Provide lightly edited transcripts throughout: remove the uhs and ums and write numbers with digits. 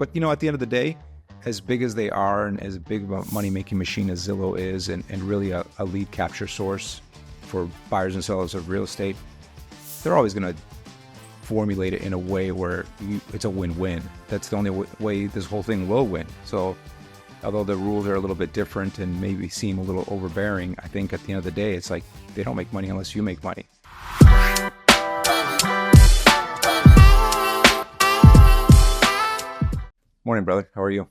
But, at the end of the day, as big as they are and as big of a money-making machine as Zillow is, and really a lead capture source for buyers and sellers of real estate, they're always going to formulate it in a way where it's a win-win. That's the only way this whole thing will win. So although the rules are a little bit different and maybe seem a little overbearing, I think at the end of the day, it's like they don't make money unless you make money. Morning, brother. How are you?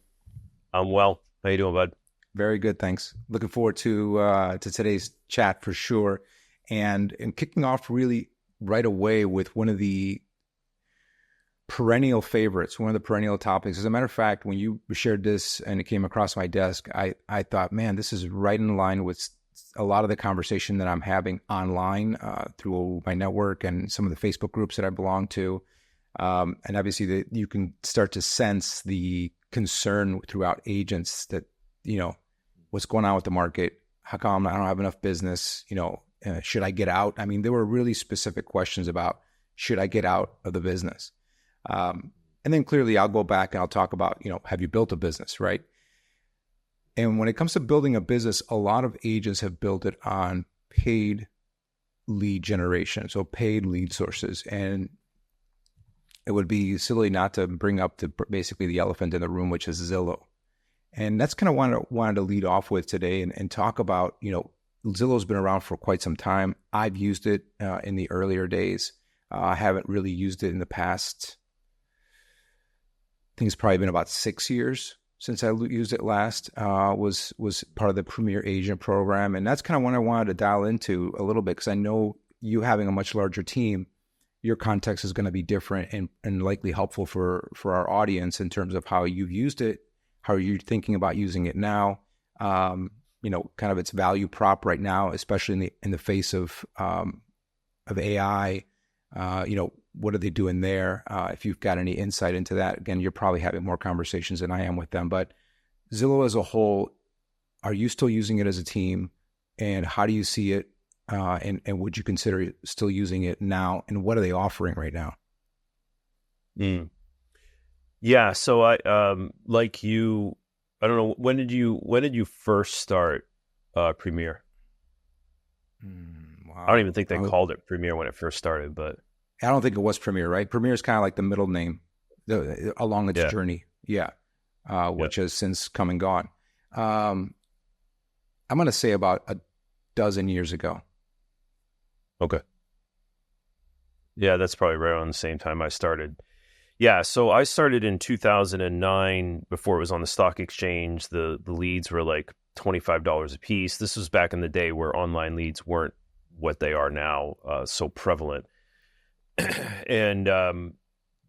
I'm well. How you doing, bud? Very good, thanks. Looking forward to today's chat for sure. And kicking off really right away with one of the perennial favorites, one of the perennial topics. As a matter of fact, when you shared this and it came across my desk, I thought, man, this is right in line with a lot of the conversation that I'm having online through my network and some of the Facebook groups that I belong to. And obviously you can start to sense the concern throughout agents that, what's going on with the market? How come I don't have enough business? Should I get out? I mean, there were really specific questions about, should I get out of the business? And then clearly I'll go back and I'll talk about, have you built a business, right? And when it comes to building a business, a lot of agents have built it on paid lead generation. So paid lead sources. And it would be silly not to bring up basically the elephant in the room, which is Zillow. And that's kind of what I wanted to lead off with today and talk about, Zillow's been around for quite some time. I've used it in the earlier days. I haven't really used it in the past. I think it's probably been about 6 years since I used it last. Was part of the Premier Agent program. And that's kind of what I wanted to dial into a little bit, because I know you having a much larger team, your context is going to be different and likely helpful for our audience in terms of how you've used it, how you're thinking about using it now, kind of its value prop right now, especially in the face of AI. What are they doing there? If you've got any insight into that, again, you're probably having more conversations than I am with them. But Zillow as a whole, are you still using it as a team? And how do you see it? And would you consider still using it now? And what are they offering right now? Yeah. So I, like you, I don't know, when did you first start Premier? Wow. I don't even think they called it Premier when it first started, but I don't think it was Premier, right? Premier is kind of like the middle name along its journey. Yeah. Which has since come and gone. I'm going to say about a dozen years ago. Okay. Yeah, that's probably right around the same time I started. Yeah, so I started in 2009 before it was on the stock exchange. The leads were like $25 a piece. This was back in the day where online leads weren't what they are now, so prevalent. And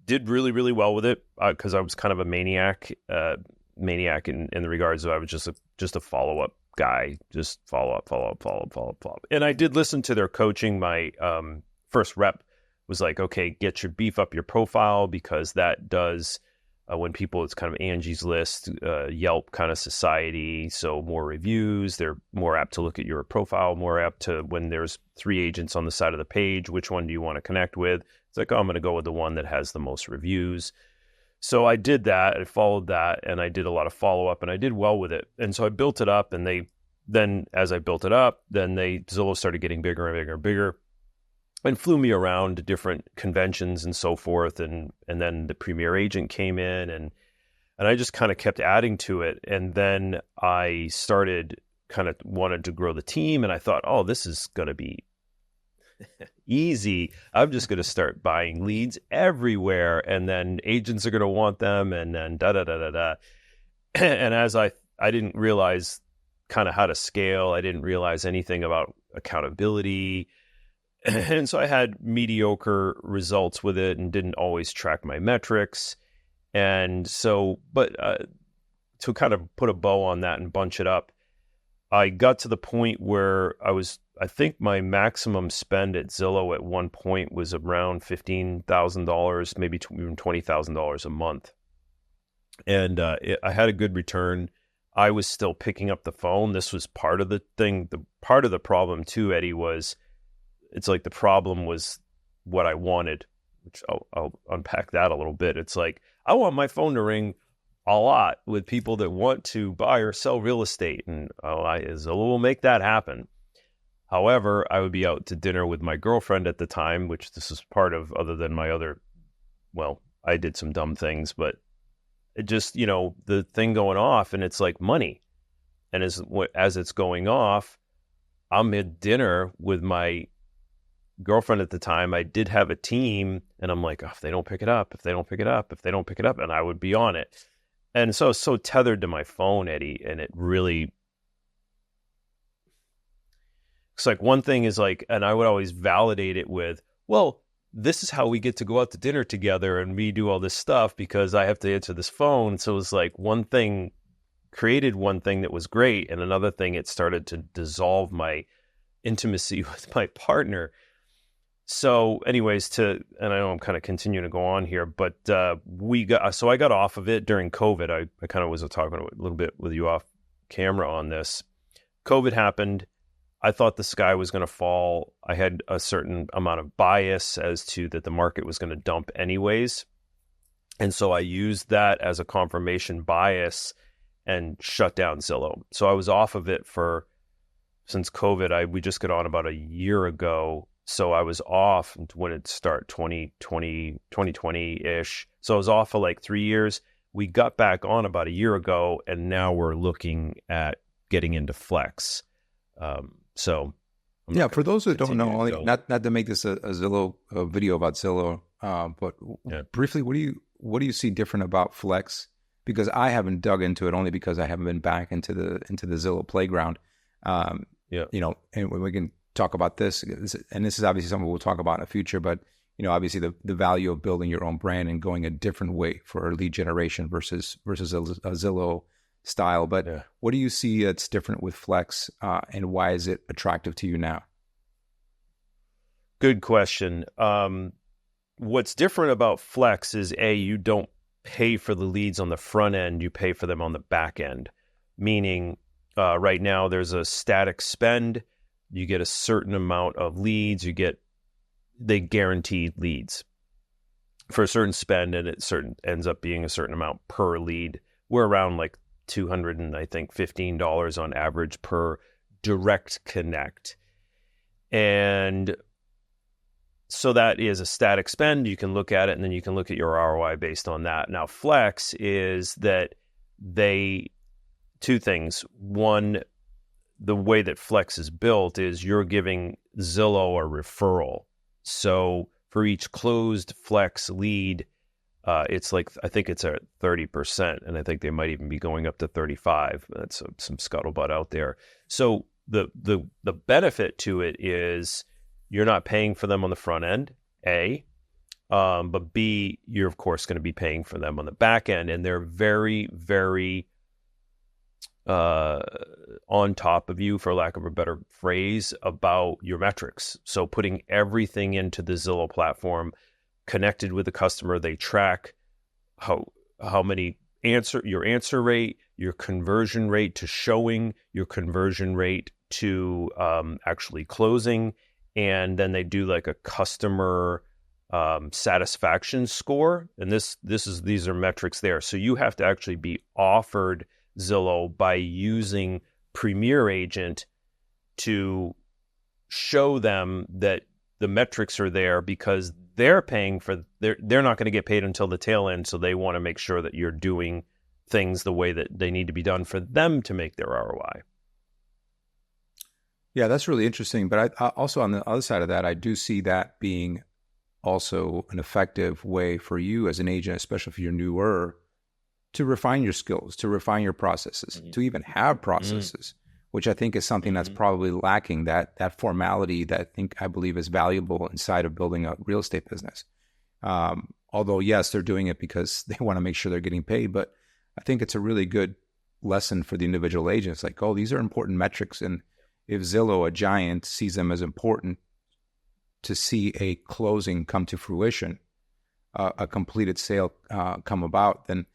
did really, really well with it because I was kind of a maniac in the regards of I was just a follow-up guy, just follow up. And I did listen to their coaching. My first rep was like, okay, get your beef up your profile, because that does, when people, it's kind of Angie's List, Yelp kind of society. So more reviews, they're more apt to look at your profile, more apt to, when there's 3 agents on the side of the page, which one do you want to connect with? It's like, oh, I'm going to go with the one that has the most reviews. So I did that, I followed that, and I did a lot of follow-up, and I did well with it. And so I built it up, and as I built it up, Zillow started getting bigger and bigger and bigger, and flew me around to different conventions and so forth. And then the Premier Agent came in, and I just kind of kept adding to it. And then I started wanted to grow the team, and I thought, oh, this is going to be easy. I'm just going to start buying leads everywhere, and then agents are going to want them, and then da-da-da-da-da. And as I didn't realize kind of how to scale. I didn't realize anything about accountability. And so I had mediocre results with it and didn't always track my metrics. And so, to kind of put a bow on that and bunch it up, I got to the point where I think my maximum spend at Zillow at one point was around $15,000, maybe even $20,000 a month. And I had a good return. I was still picking up the phone. This was part of the thing. The part of the problem too, Eddie, was it's like the problem was what I wanted, which I'll unpack that a little bit. It's like, I want my phone to ring a lot with people that want to buy or sell real estate, and Zillow will make that happen. However, I would be out to dinner with my girlfriend at the time, which this is part of, other than my other, well, I did some dumb things, but it just, the thing going off, and it's like money. And as it's going off, I'm at dinner with my girlfriend at the time. I did have a team, and I'm like, if they don't pick it up, and I would be on it. And so I was so tethered to my phone, Eddie, and it really, it's like one thing is like, and I would always validate it with, well, this is how we get to go out to dinner together and we do all this stuff because I have to answer this phone. So it was like one thing created one thing that was great, and another thing, it started to dissolve my intimacy with my partner. So anyways, and I know I'm kind of continuing to go on here, but I got off of it during COVID. I kind of was talking a little bit with you off camera on this. COVID happened. I thought the sky was going to fall. I had a certain amount of bias as to that the market was going to dump anyways. And so I used that as a confirmation bias and shut down Zillow. So I was off of it since COVID. We just got on about a year ago. So I was off when it started, 2020-ish. So I was off for like 3 years. We got back on about a year ago, and now we're looking at getting into Flex. For those who don't know, not to make this a Zillow video about Zillow, but briefly, what do you see different about Flex? Because I haven't dug into it, only because I haven't been back into the Zillow playground. And we can talk about this, and this is obviously something we'll talk about in the future. But obviously the value of building your own brand and going a different way for lead generation versus a Zillow style. But what do you see that's different with Flex, and why is it attractive to you now? Good question. What's different about Flex is you don't pay for the leads on the front end, you pay for them on the back end. Meaning, right now there's a static spend. You get a certain amount of leads. They guaranteed leads for a certain spend, and it ends up being a certain amount per lead. We're around like $215 on average per direct connect. And so that is a static spend. You can look at it, and then you can look at your ROI based on that. Now, Flex is that two things. One, the way that Flex is built is you're giving Zillow a referral. So for each closed Flex lead, it's like, I think it's at 30%, and I think they might even be going up to 35%. That's some scuttlebutt out there. So the benefit to it is you're not paying for them on the front end, A, but B, you're of course going to be paying for them on the back end, and they're very, very on top of you, for lack of a better phrase, about your metrics. So putting everything into the Zillow platform, connected with the customer, they track how many your answer rate, your conversion rate to showing, your conversion rate to actually closing, and then they do like a customer satisfaction score, and these are metrics there. So you have to actually be offered Zillow by using Premier Agent to show them that the metrics are there, because they're paying for they're not going to get paid until the tail end, so they want to make sure that you're doing things the way that they need to be done for them to make their ROI. Yeah, that's really interesting. But I also, on the other side of that, I do see that being also an effective way for you as an agent, especially if you're newer, to refine your skills, to refine your processes, to even have processes, which I think is something that's probably lacking, that formality that I believe is valuable inside of building a real estate business. Although, yes, they're doing it because they want to make sure they're getting paid, but I think it's a really good lesson for the individual agents. Like, oh, these are important metrics. And if Zillow, a giant, sees them as important to see a closing come to fruition, a completed sale come about, then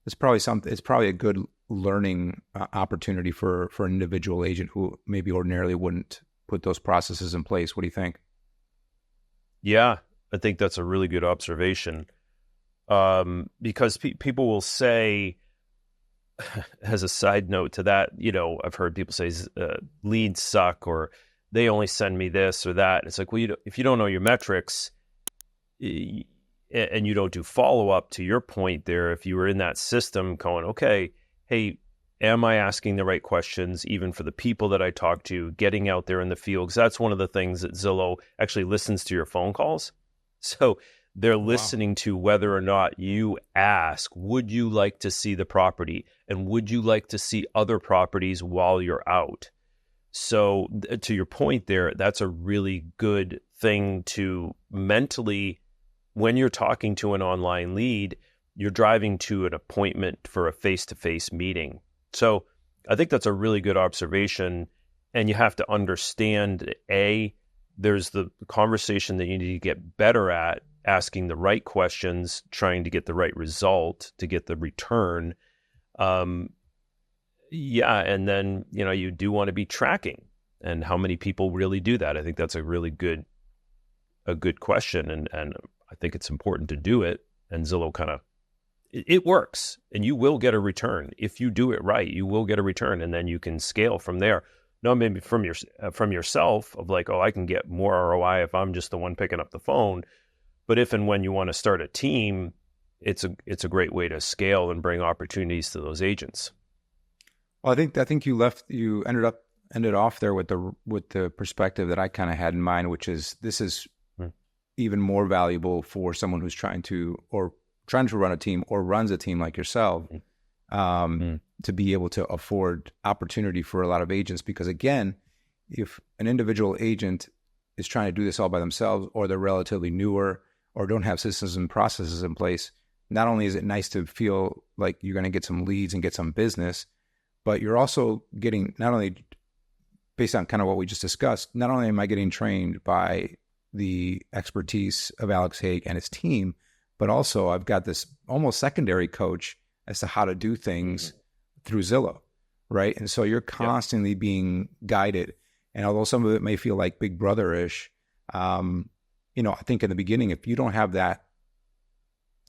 it's probably a good learning opportunity for an individual agent who maybe ordinarily wouldn't put those processes in place. What do you think? Yeah, I think that's a really good observation. Because people will say, as a side note to that, I've heard people say leads suck, or they only send me this or that. It's like, well, if you don't know your metrics and you don't do follow up, to your point there, if you were in that system going, okay, hey, am I asking the right questions, even for the people that I talk to, getting out there in the field? Because that's one of the things that Zillow actually listens to your phone calls. So they're listening to whether or not you ask, would you like to see the property? And would you like to see other properties while you're out? So to your point there, that's a really good thing to mentally, when you're talking to an online lead, you're driving to an appointment for a face-to-face meeting. So I think that's a really good observation. And you have to understand, there's the conversation that you need to get better at, asking the right questions, trying to get the right result to get the return. And then, you do want to be tracking, and how many people really do that. I think that's a really good question. And I think it's important to do it. And Zillow it works, and you will get a return. If you do it right, you will get a return, and then you can scale from there. Not maybe from yourself of like, oh, I can get more ROI if I'm just the one picking up the phone. But if and when you want to start a team, it's a great way to scale and bring opportunities to those agents. Well, I think you ended off there with the perspective that I kind of had in mind, which is this is even more valuable for someone who's trying to run a team or runs a team like yourself, to be able to afford opportunity for a lot of agents. Because again, if an individual agent is trying to do this all by themselves, or they're relatively newer, or don't have systems and processes in place, not only is it nice to feel like you're going to get some leads and get some business, but you're also getting, not only based on kind of what we just discussed, not only am I getting trained by the expertise of Alex Haig and his team, but also I've got this almost secondary coach as to how to do things through Zillow, right? And so you're constantly being guided. And although some of it may feel like Big Brother-ish, I think in the beginning, if you don't have that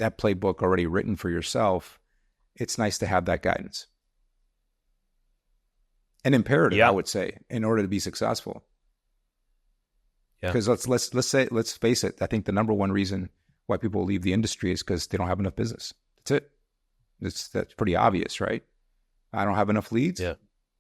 playbook already written for yourself, it's nice to have that guidance. An imperative, I would say, in order to be successful. Because let's face it, I think the number one reason why people leave the industry is because they don't have enough business. That's it. That's pretty obvious, right? I don't have enough leads. Yeah.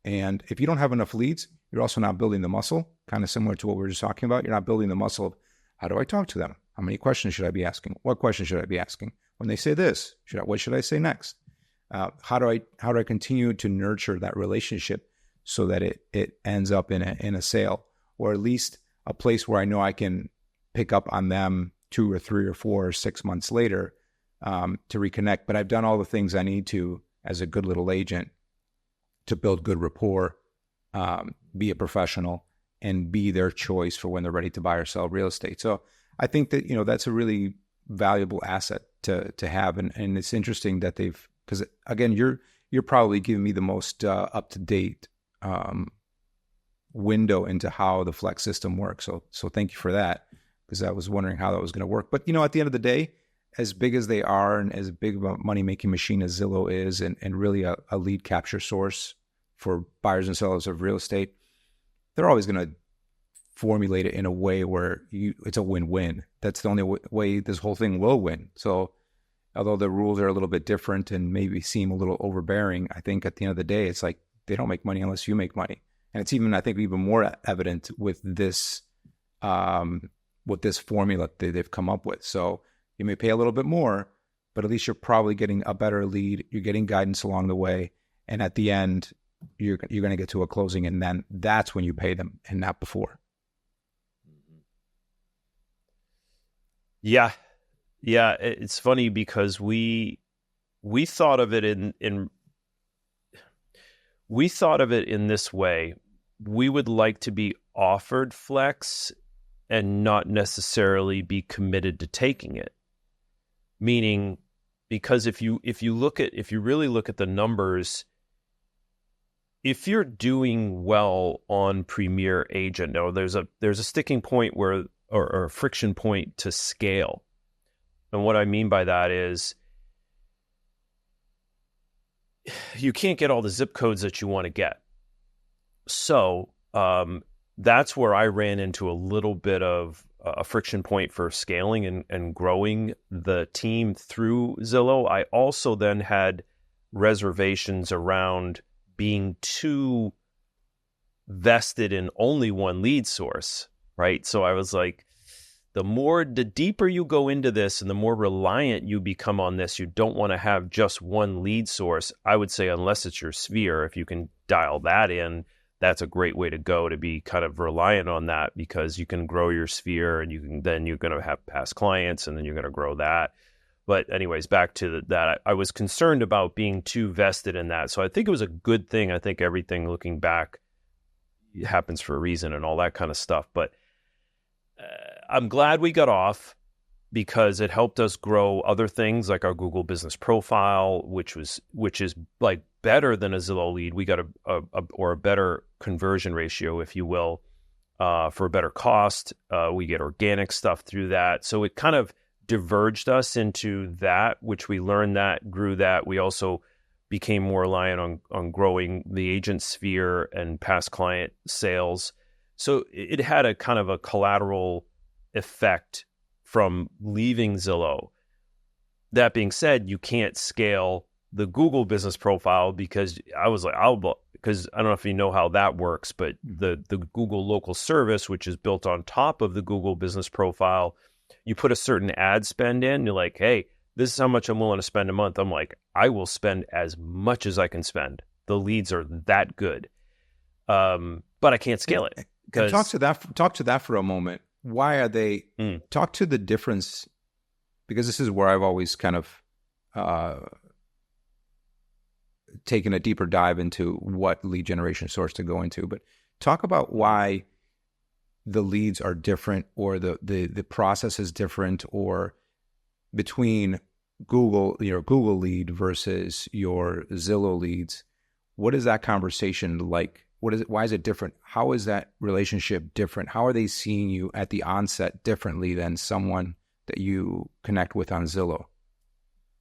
And if you don't have enough leads, you're also not building the muscle, kind of similar to what we were just talking about. You're not building the muscle of, how do I talk to them? How many questions should I be asking? What questions should I be asking? When they say this, what should I say next? How do I continue to nurture that relationship so that it ends up in a sale, or at least a place where I know I can pick up on them 2 or 3 or 4 or 6 months later, to reconnect. But I've done all the things I need to as a good little agent to build good rapport, be a professional, and be their choice for when they're ready to buy or sell real estate. So I think that, that's a really valuable asset to have. And it's interesting that because again, you're probably giving me the most up-to-date window into how the Flex system works. So thank you for that, because I was wondering how that was going to work. But, at the end of the day, as big as they are and as big of a money-making machine as Zillow is, and really a lead capture source for buyers and sellers of real estate, they're always going to formulate it in a way where it's a win-win. That's the only way this whole thing will win. So although the rules are a little bit different and maybe seem a little overbearing, I think at the end of the day, it's like they don't make money unless you make money. And it's even more evident with this formula that they've come up with. So you may pay a little bit more, but at least you're probably getting a better lead. You're getting guidance along the way. And at the end, you're going to get to a closing, and then that's when you pay them, and not before. Yeah. It's funny because we thought of it we thought of it in this way. We would like to be offered Flex and not necessarily be committed to taking it. Meaning, because if you really look at the numbers, if you're doing well on Premier Agent, now there's a sticking point or a friction point to scale. And what I mean by that is, you can't get all the zip codes that you want to get. So that's where I ran into a little bit of a friction point for scaling and growing the team through Zillow. I also then had reservations around being too vested in only one lead source, right? So I was like, the deeper you go into this and the more reliant you become on this, you don't want to have just one lead source. I would say, unless it's your sphere, if you can dial that in, that's a great way to go, to be kind of reliant on that, because you can grow your sphere and you're going to have past clients and then you're going to grow that. But anyways, back to that, I was concerned about being too vested in that. So I think it was a good thing. I think everything looking back happens for a reason and all that kind of stuff. But I'm glad we got off, because it helped us grow other things like our Google business profile, which is like better than a Zillow lead. We got a better conversion ratio, if you will, for a better cost. We get organic stuff through that. So it kind of diverged us into that, which we learned that, grew that. We also became more reliant on growing the agent sphere and past client sales. So it had a kind of a collateral effect from leaving Zillow. That being said, you can't scale the Google business profile, because I was like, because I don't know if you know how that works, but the Google local service, which is built on top of the Google business profile, you put a certain ad spend in, you're like, hey, this is how much I'm willing to spend a month. I'm like, I will spend as much as I can spend. The leads are that good. But I can't scale it. Talk to that for a moment. Why are they? Talk to the difference, because this is where I've always kind of taken a deeper dive into what lead generation source to go into. But talk about why the leads are different, or the process is different, or between your Google lead versus your Zillow leads. What is that conversation like? Why is it different? How is that relationship different? How are they seeing you at the onset differently than someone that you connect with on Zillow?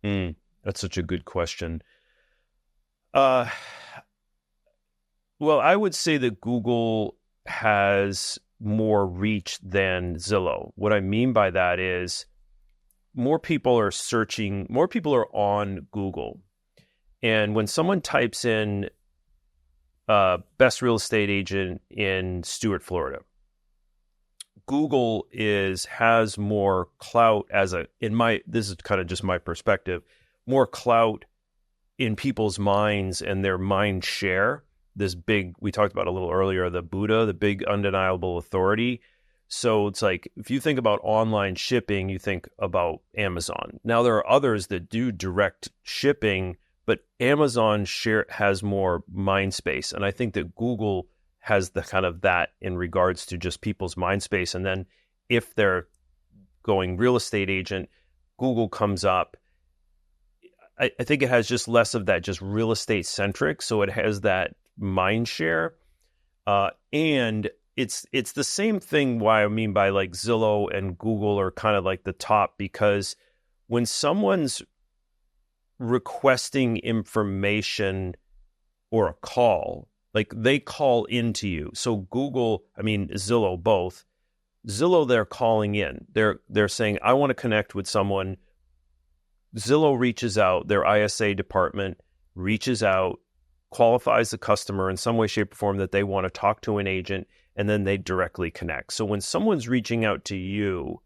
That's such a good question. Well, I would say that Google has more reach than Zillow. What I mean by that is more people are on Google. And when someone types in best real estate agent in Stuart, Florida, Google has more clout this is kind of just my perspective, more clout in people's minds and their mind share. This big, we talked about a little earlier, the Buddha, the big undeniable authority. So it's like, if you think about online shipping, you think about Amazon. Now there are others that do direct shipping, but Amazon has more mind space. And I think that Google has the kind of that in regards to just people's mind space. And then if they're going real estate agent, Google comes up. I think it has just less of that, just real estate centric. So it has that mind share. And it's the same thing, why I mean by like Zillow and Google are kind of like the top, because when someone's requesting information or a call, like they call into you. So Zillow, both. Zillow, they're calling in. They're saying, I want to connect with someone. Zillow reaches out, their ISA department reaches out, qualifies the customer in some way, shape, or form that they want to talk to an agent, and then they directly connect. So when someone's reaching out to you,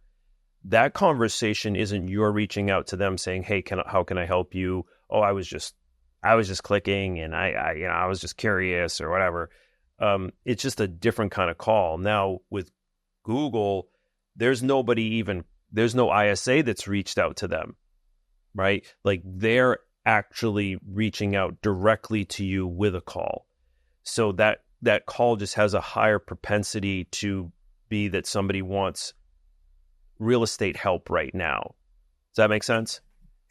that conversation isn't you're reaching out to them saying, hey, how can I help you? Oh, I was just clicking and I was just curious or whatever. It's just a different kind of call. Now with Google, there's no ISA that's reached out to them, right? Like they're actually reaching out directly to you with a call. So that call just has a higher propensity to be that somebody wants real estate help right now. Does that make sense?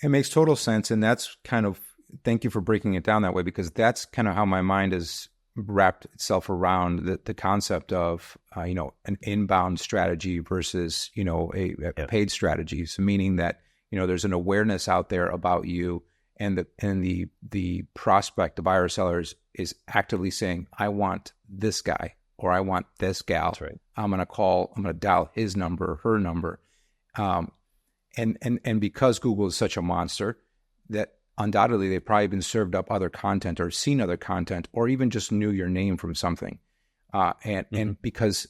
It makes total sense. And that's kind of, thank you for breaking it down that way, because that's kind of how my mind has wrapped itself around the concept of, an inbound strategy versus, a paid strategy. So meaning that, there's an awareness out there about you, and the prospect, the buyer or seller is actively saying, I want this guy or I want this gal. That's right. I'm going to dial his number, her number. And because Google is such a monster, that undoubtedly they've probably been served up other content or seen other content or even just knew your name from something. And because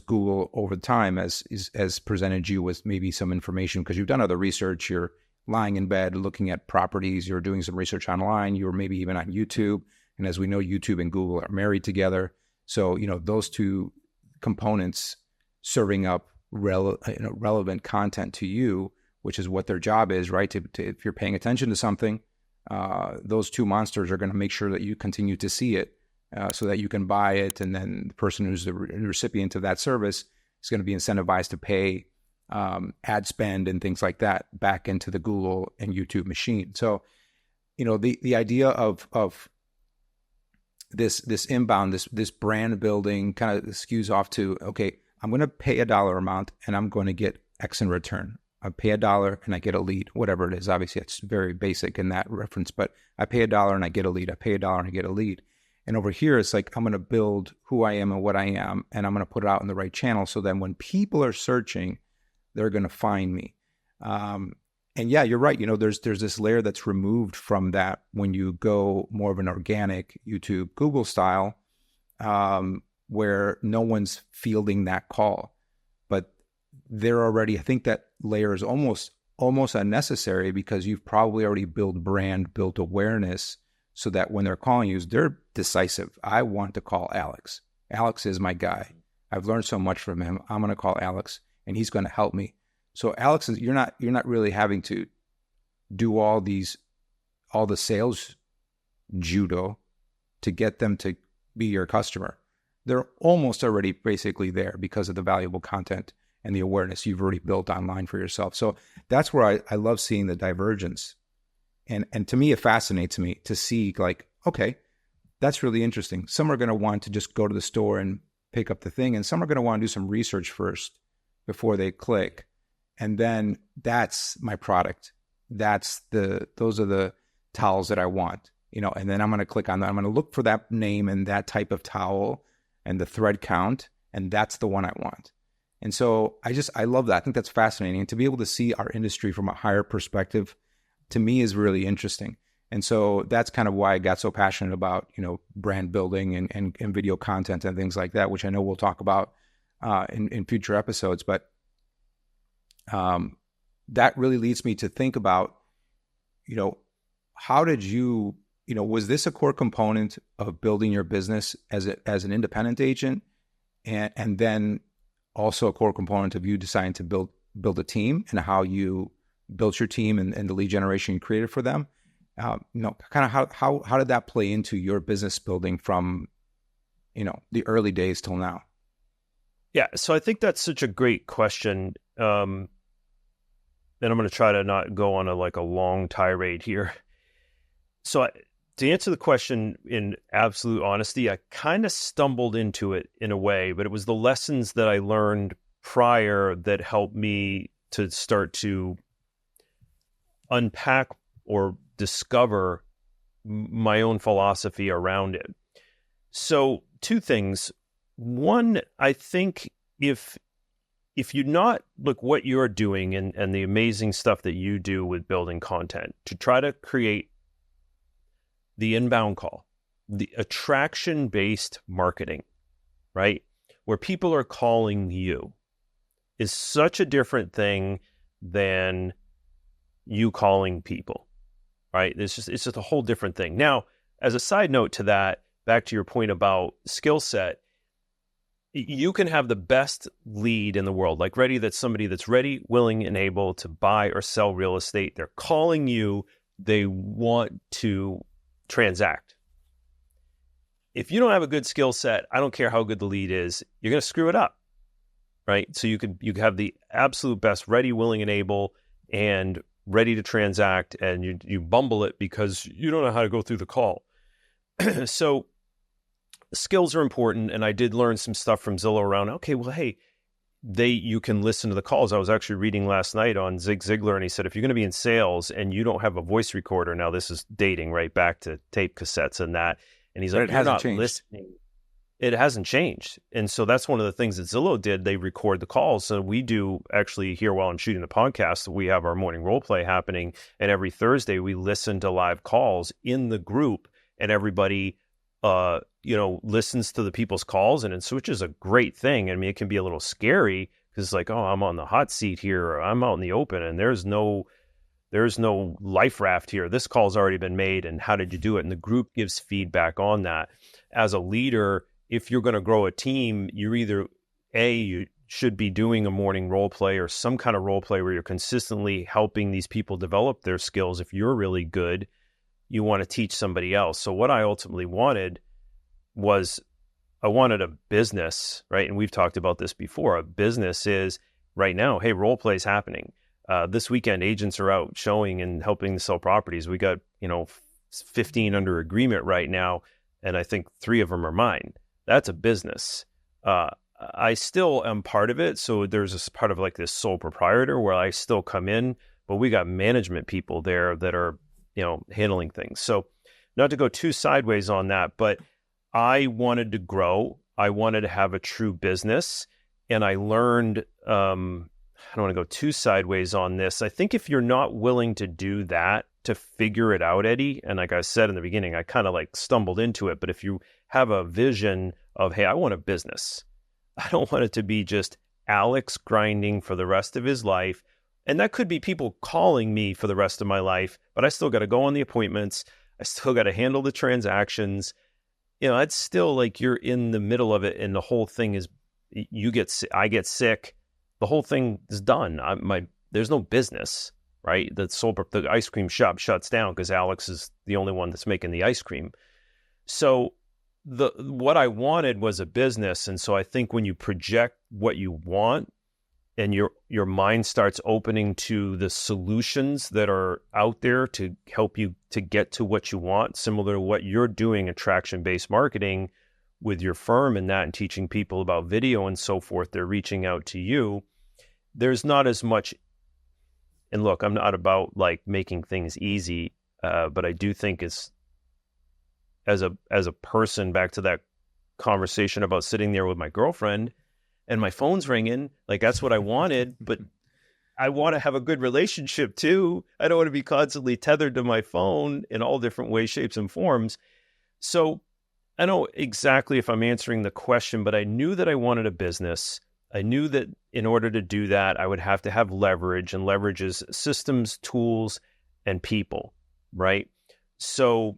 Google over time has presented you with maybe some information because you've done other research, you're lying in bed looking at properties, you're doing some research online, you're maybe even on YouTube. And as we know, YouTube and Google are married together. So, those two components serving up relevant content to you, which is what their job is, right? To if you're paying attention to something, those two monsters are going to make sure that you continue to see it so that you can buy it. And then the person who's the recipient of that service is going to be incentivized to pay ad spend and things like that back into the Google and YouTube machine. So, the idea of this inbound, this brand building kind of skews off to, okay, I'm going to pay a dollar amount and I'm going to get X in return. I pay a dollar and I get a lead, whatever it is. Obviously, it's very basic in that reference, but I pay a dollar and I get a lead. I pay a dollar and I get a lead. And over here, it's like I'm going to build who I am and what I am, and I'm going to put it out in the right channel so then when people are searching, they're going to find me. And yeah, you're right. There's this layer that's removed from that when you go more of an organic YouTube, Google style, where no one's fielding that call. But they're already, I think that layer is almost unnecessary because you've probably already built brand, built awareness so that when they're calling you, they're decisive. I want to call Alex. Alex is my guy. I've learned so much from him. I'm going to call Alex and he's going to help me. So Alex, you're not really having to do all the sales judo to get them to be your customer. They're almost already basically there because of the valuable content and the awareness you've already built online for yourself. So that's where I love seeing the divergence. And to me, it fascinates me to see like, okay, that's really interesting. Some are going to want to just go to the store and pick up the thing. And some are going to want to do some research first before they click. And then that's my product. Those are the towels that I want, and then I'm going to click on that. I'm going to look for that name and that type of towel and the thread count. And that's the one I want. And so I love that. I think that's fascinating. And to be able to see our industry from a higher perspective, to me, is really interesting. And so that's kind of why I got so passionate about, brand building and video content and things like that, which I know we'll talk about in future episodes. But that really leads me to think about, how did you, was this a core component of building your business as an independent agent, and then also a core component of you deciding to build a team and how you built your team and the lead generation you created for them? Kind of how did that play into your business building from, the early days till now? Yeah, so I think that's such a great question. And I'm going to try to not go on a long tirade here. So to answer the question in absolute honesty, I kind of stumbled into it in a way, but it was the lessons that I learned prior that helped me to start to unpack or discover my own philosophy around it. So two things. One, I think if you not look what you're doing and the amazing stuff that you do with building content to try to create the inbound call, the attraction-based marketing, right? Where people are calling you is such a different thing than you calling people, right? It's just a whole different thing. Now, as a side note to that, back to your point about skill set, you can have the best lead in the world, that's somebody that's ready, willing, and able to buy or sell real estate. They're calling you. They want to transact. If you don't have a good skill set, I don't care how good the lead is, you're going to screw it up, right? So you could have the absolute best ready, willing, and able, and ready to transact, and you bumble it because you don't know how to go through the call. So skills are important, and I did learn some stuff from Zillow around, okay, well, hey, you can listen to the calls. I was actually reading last night on Zig Ziglar, and he said, if you're going to be in sales and you don't have a voice recorder, now this is dating right back to tape cassettes and that, and he's like, you're not listening. It hasn't changed. And so that's one of the things that Zillow did. They record the calls. So we do actually here while I'm shooting the podcast, we have our morning role play happening. And every Thursday we listen to live calls in the group, and everybody, listens to the people's calls, which is a great thing. I mean, it can be a little scary because it's like, oh, I'm on the hot seat here, or I'm out in the open and there's no life raft here. This call's already been made. And how did you do it? And the group gives feedback on that. As a leader, if you're going to grow a team, you're either you should be doing a morning role play or some kind of role play where you're consistently helping these people develop their skills. If you're really good, you want to teach somebody else. So what I ultimately wanted was I wanted a business, right? And we've talked about this before. A business is right now, hey, role play is happening. This weekend, agents are out showing and helping to sell properties. We got, 15 under agreement right now, and I think 3 of them are mine. That's a business. I still am part of it. So there's this part of like this sole proprietor where I still come in, but we got management people there that are, handling things. So not to go too sideways on that, but I wanted to grow. I wanted to have a true business. And I learned, I don't want to go too sideways on this. I think if you're not willing to do that, to figure it out, Eddie, and like I said in the beginning, I kind of like stumbled into it, but if you have a vision of, hey, I want a business. I don't want it to be just Alex grinding for the rest of his life. And that could be people calling me for the rest of my life, but I still got to go on the appointments. I still got to handle the transactions. It's still like you're in the middle of it, and the whole thing is I get sick. The whole thing is done. There's no business, right? The ice cream shop shuts down because Alex is the only one that's making the ice cream. So what I wanted was a business. And so I think when you project what you want and your mind starts opening to the solutions that are out there to help you to get to what you want, similar to what you're doing, attraction-based marketing with your firm and that, and teaching people about video and so forth, they're reaching out to you. There's not as much, and look, I'm not about like making things easy, but I do think it's, as a person, back to that conversation about sitting there with my girlfriend and my phone's ringing, like that's what I wanted, but I want to have a good relationship too. I don't want to be constantly tethered to my phone in all different ways, shapes, and forms. So I don't know exactly if I'm answering the question, but I knew that I wanted a business. I knew that in order to do that, I would have to have leverage, and leverage is systems, tools, and people, right? So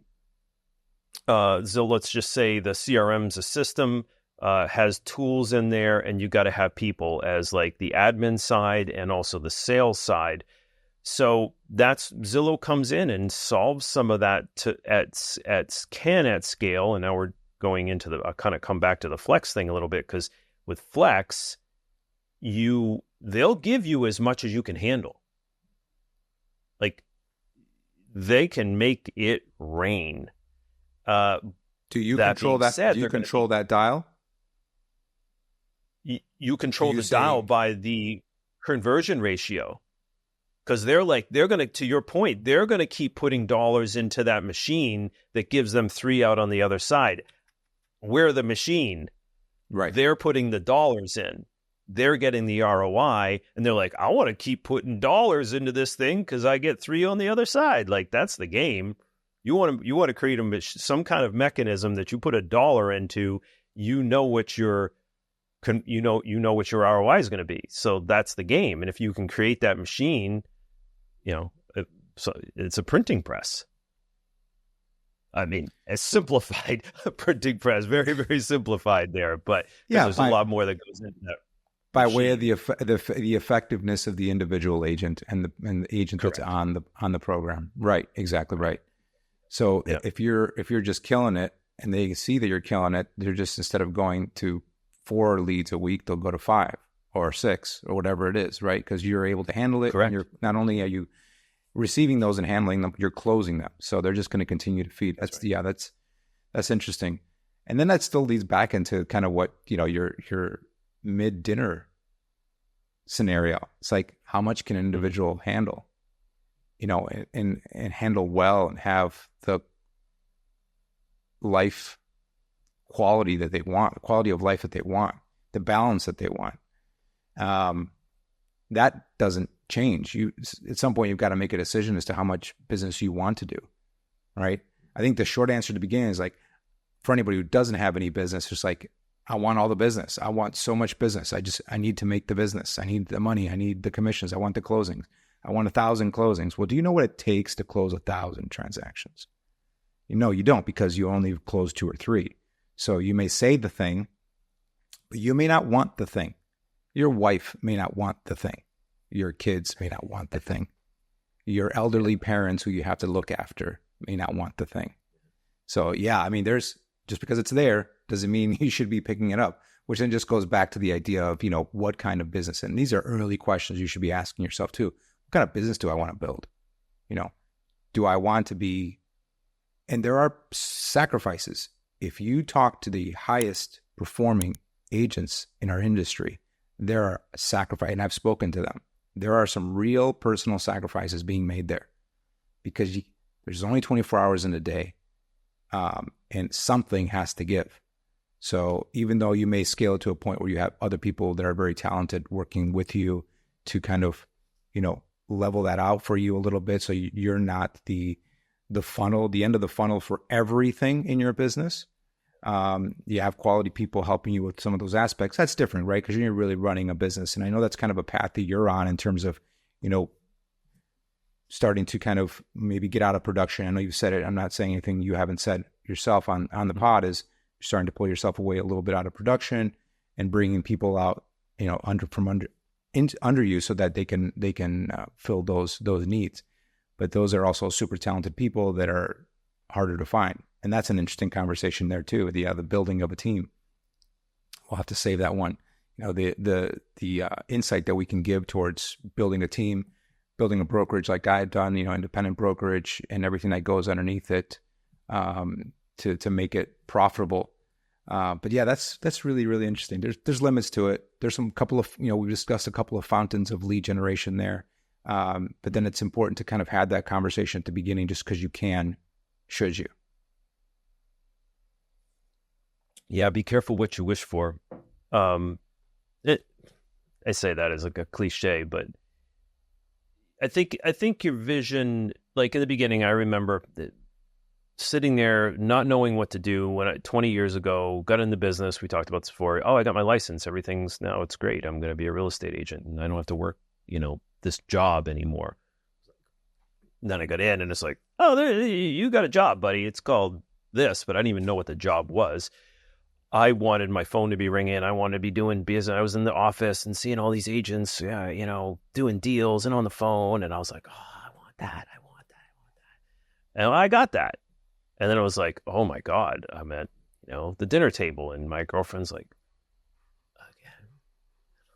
let's just say the CRM's a system, has tools in there, and you got to have people as like the admin side and also the sales side. So that's Zillow comes in and solves some of that at scale. And now we're going into I'll kind of come back to the Flex thing a little bit, because with Flex, they'll give you as much as you can handle. Like they can make it rain. Do you control that? Do you control that dial? You control the dial by the conversion ratio, because they're going to, to your point, they're going to keep putting dollars into that machine that gives them 3 out on the other side. We're the machine, right? They're putting the dollars in. They're getting the ROI, and they're like, I want to keep putting dollars into this thing because I get 3 on the other side. Like that's the game. You want to create some kind of mechanism that you put a dollar into. What your what your ROI is going to be. So that's the game. And if you can create that machine, so it's a printing press. I mean, a simplified printing press, very, very simplified there. But there's a lot more that goes into that. By way of the effectiveness of the individual agent and the agent Correct. That's on the program. Right. Exactly right. So if you're just killing it and they see that you're killing it, they're just, instead of going to 4 leads a week, they'll go to 5 or 6 or whatever it is, right? Because you're able to handle it. Correct. And not only are you receiving those and handling them, you're closing them. So they're just going to continue to feed. That's interesting. And then that still leads back into kind of what, your mid-dinner scenario. It's like, how much can an individual handle, and handle well and have the life quality that they want, the quality of life that they want, the balance that they want. That doesn't change. At some point, you've got to make a decision as to how much business you want to do, right? I think the short answer to begin is like, for anybody who doesn't have any business, it's like, I want all the business. I want so much business. I need to make the business. I need the money. I need the commissions. I want the closings. I want 1,000 closings. Well, do you know what it takes to close 1,000 transactions? No, you don't, because you only close 2 or 3. So you may say the thing, but you may not want the thing. Your wife may not want the thing. Your kids may not want the thing. Your elderly parents who you have to look after may not want the thing. So yeah, I mean, just because it's there doesn't mean you should be picking it up, which then just goes back to the idea of, what kind of business. And these are early questions you should be asking yourself too. What kind of business do I want to build? Do I want to be, and there are sacrifices. If you talk to the highest performing agents in our industry, there are sacrifices, and I've spoken to them. There are some real personal sacrifices being made there, because there's only 24 hours in a day, and something has to give. So even though you may scale it to a point where you have other people that are very talented working with you to kind of, level that out for you a little bit, so you're not the funnel, the end of the funnel for everything in your business. You have quality people helping you with some of those aspects. That's different, right? Because you're really running a business. And I know that's kind of a path that you're on in terms of, starting to kind of maybe get out of production. I know you've said it. I'm not saying anything you haven't said yourself on the pod. Is you're starting to pull yourself away a little bit out of production and bringing people out, under you, so that they can fill those needs. But those are also super talented people that are harder to find. And that's an interesting conversation there too. The building of a team. We'll have to save that one. The insight that we can give towards building a team, building a brokerage like I've done, independent brokerage and everything that goes underneath it, to make it profitable. But yeah, that's really, really interesting. There's limits to it. There's some couple of, we've discussed a couple of fountains of lead generation there. But then it's important to kind of have that conversation at the beginning, just because you can, should you. Yeah, be careful what you wish for. I say that as like a cliche, but I think your vision, like in the beginning, I remember sitting there not knowing what to do when 20 years ago, got in the business. We talked about this before. Oh, I got my license. Now it's great. I'm going to be a real estate agent and I don't have to work, this job anymore. And then I got in and it's like, oh, you got a job, buddy. It's called this, but I didn't even know what the job was. I wanted my phone to be ringing. I wanted to be doing business. I was in the office and seeing all these agents, doing deals and on the phone. And I was like, oh, I want that. And I got that. And then it was like, oh my God, I'm at, the dinner table and my girlfriend's like, again.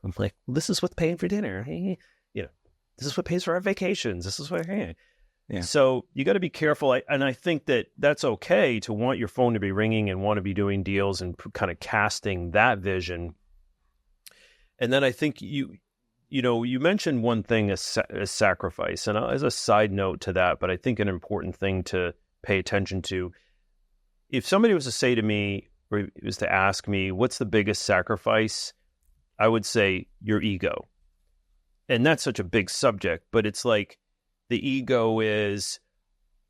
I'm like, this is what's paying for dinner. This is what pays for our vacations. This is what, yeah. So you got to be careful. And I think that that's okay to want your phone to be ringing and want to be doing deals and kind of casting that vision. And then I think you mentioned one thing as sacrifice. And as a side note to that, but I think an important thing to pay attention to, if somebody was to say to me, or was to ask me, what's the biggest sacrifice? I would say your ego. And that's such a big subject, but it's like the ego is,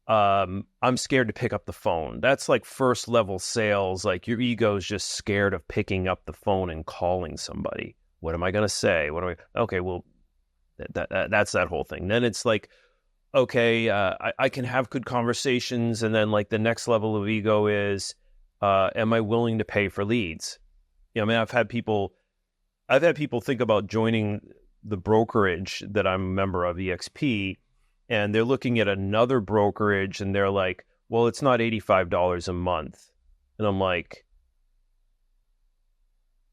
I'm scared to pick up the phone. That's like first level sales. Like your ego is just scared of picking up the phone and calling somebody. What am I going to say? Okay, well, that's that whole thing. Then it's like, okay, I can have good conversations. And then like the next level of ego is, am I willing to pay for leads? I've had people think about joining the brokerage that I'm a member of, EXP, and they're looking at another brokerage and they're like, well, it's not $85 a month. And I'm like,